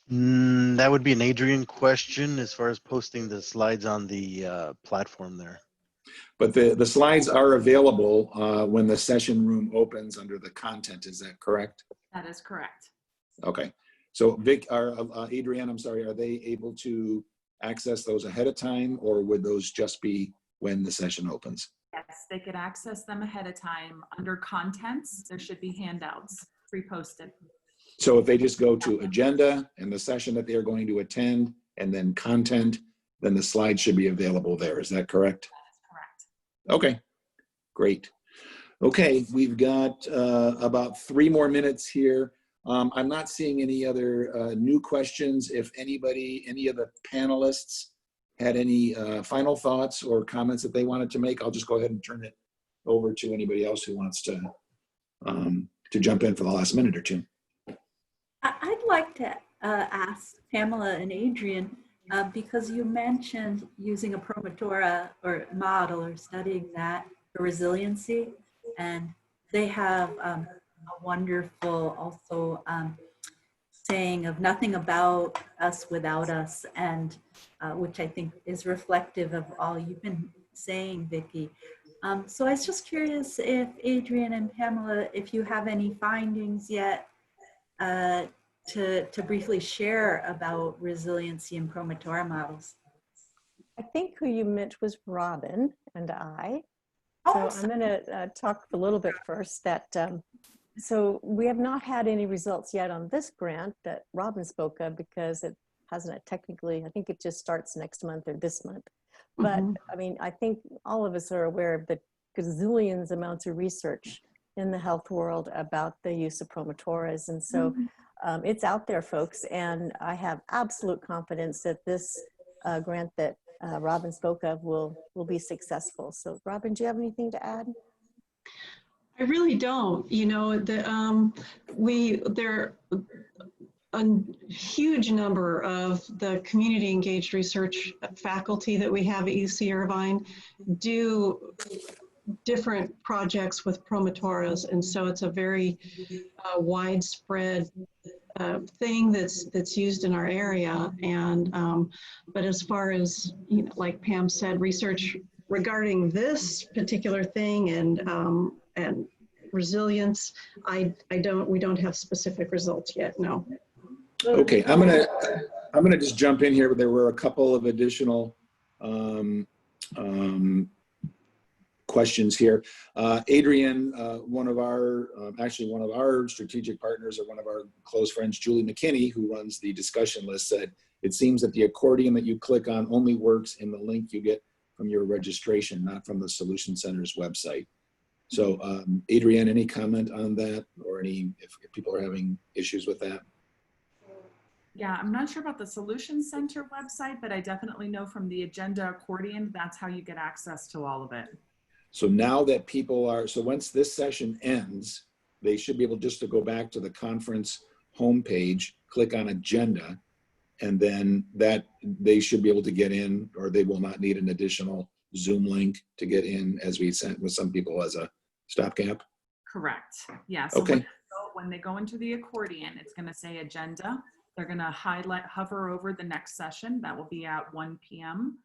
That would be an Adrian question as far as posting the slides on the platform there. But the slides are available when the session room opens under the content. Is that correct? That is correct. Okay. So Vic, Adrienne, I'm sorry, are they able to access those ahead of time, or would those just be when the session opens? Yes, they could access them ahead of time. Under contents, there should be handouts pre-posted. So if they just go to agenda and the session that they're going to attend, and then content, then the slides should be available there. Is that correct? That is correct. Okay, great. Okay, we've got about 3 more minutes here. I'm not seeing any other new questions. If anybody, any of the panelists had any final thoughts or comments that they wanted to make, I'll just go ahead and turn it over to anybody else who wants to jump in for the last minute or two. I'd like to ask Pamela and Adrian, because you mentioned using a Promotora or model or studying that for resiliency, and they have a wonderful also saying of nothing about us without us, and which I think is reflective of all you've been saying, Vicki. So I was just curious if Adrian and Pamela, if you have any findings yet to briefly share about resiliency in Promotora models. I think who you meant was Robin and I. Oh, So I'm going to talk a little bit first that, so we have not had any results yet on this grant that Robin spoke of because it hasn't technically, I think it just starts next month or this month. But I mean, I think all of us are aware of the gazillions amounts of research in the health world about the use of Promotoras. And so it's out there, folks. And I have absolute confidence that this grant that Robin spoke of will be successful. So Robin, do you have anything to add? I really don't. You know, there a huge number of the community engaged research faculty that we have at UC Irvine do different projects with Promotoras, and so it's a very widespread thing that's used in our area. And but as far as, you know, like Pam said, research regarding this particular thing and resilience, we don't have specific results yet. No. Okay, I'm gonna just jump in here. There were a couple of additional questions here. Adrian, one of our strategic partners, or one of our close friends, Julie McKinney, who runs the discussion list, said, it seems that the accordion that you click on only works in the link you get from your registration, not from the Solution Center's website. So Adrian, any comment on that, or if people are having issues with that? Yeah, I'm not sure about the Solution Center website, but I definitely know from the agenda accordion, that's how you get access to all of it. So now that people are, so once this session ends, they should be able just to go back to the conference homepage, click on agenda, and then that they should be able to get in, or they will not need an additional Zoom link to get in, as we sent with some people as a stopgap. Correct. Yeah. So okay. When they go into the accordion, it's going to say agenda. They're going to hover over the next session. That will be at 1 p.m.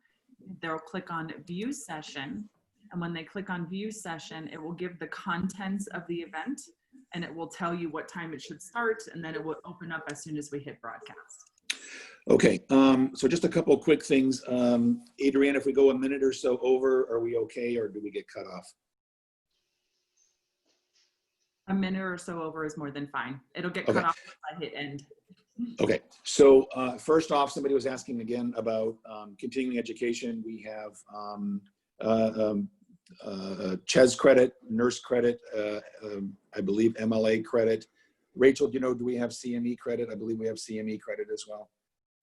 They'll click on view session. And when they click on view session, it will give the contents of the event, and it will tell you what time it should start. And then it will open up as soon as we hit broadcast. Okay. So just a couple of quick things. Adrienne, if we go a minute or so over, are we okay, or do we get cut off? A minute or so over is more than fine. It'll get cut off if I hit end. Okay, so first off, somebody was asking again about continuing education. We have CHES credit, nurse credit, I believe MLA credit. Rachel, do you know, do we have CME credit? I believe we have CME credit as well.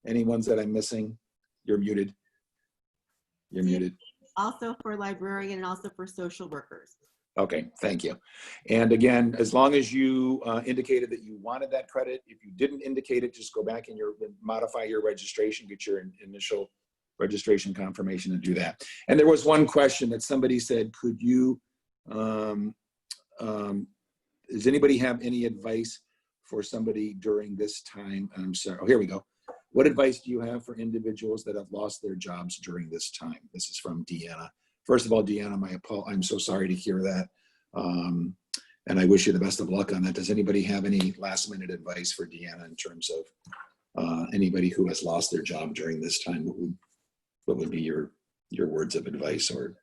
Any ones that I'm missing? You're muted. You're muted. Also for librarian and also for social workers. Okay, thank you. And again, as long as you indicated that you wanted that credit, if you didn't indicate it, just go back and modify your registration, get your initial registration confirmation and do that. And there was one question that somebody said, could you, does anybody have any advice for somebody during this time? I'm sorry, oh, here we go. What advice do you have for individuals that have lost their jobs during this time? This is from Deanna. First of all, Deanna, I'm so sorry to hear that. And I wish you the best of luck on that. Does anybody have any last minute advice for Deanna in terms of anybody who has lost their job during this time? What would be your words of advice? Or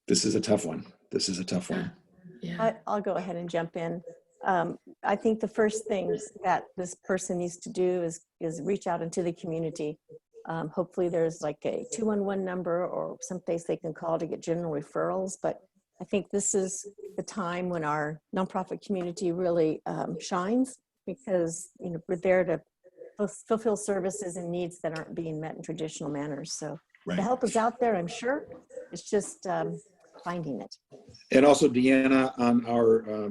this is a tough one. This is a tough one. Yeah. I'll go ahead and jump in. I think the first things that this person needs to do is reach out into the community Hopefully there's like a 211 number or someplace they can call to get general referrals. But I think this is the time when our nonprofit community really shines, because we're there to fulfill services and needs that aren't being met in traditional manners. So Right. the help is out there, I'm sure. It's just finding it. And also, Deanna, on our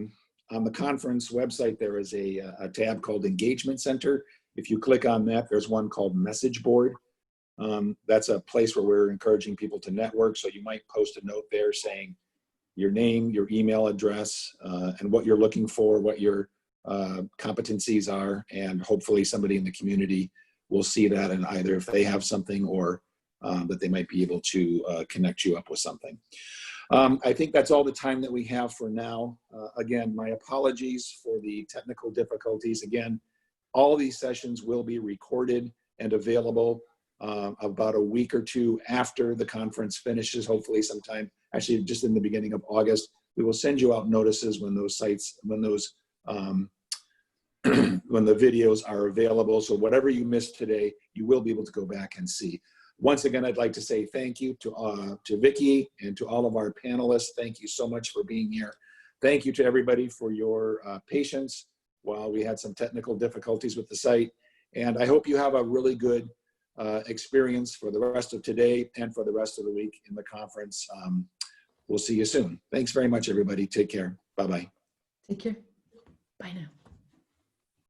on the conference website, there is a tab called Engagement Center. If you click on that, there's one called Message Board. That's a place where we're encouraging people to network. So you might post a note there saying your name, your email address, and what you're looking for, what your competencies are, and hopefully somebody in the community will see that, and either if they have something or that they might be able to connect you up with something. I think that's all the time that we have for now. Again, my apologies for the technical difficulties. Again, all these sessions will be recorded and available about a week or two after the conference finishes, hopefully sometime, actually just in the beginning of August. We will send you out notices when those sites, when those, when the videos are available. So whatever you missed today, you will be able to go back and see. Once again, I'd like to say thank you to Vicki and to all of our panelists. Thank you so much for being here. Thank you to everybody for your patience while we had some technical difficulties with the site. And I hope you have a really good experience for the rest of today and for the rest of the week in the conference. We'll see you soon. Thanks very much, everybody. Take care. Bye-bye. Take care. Bye now.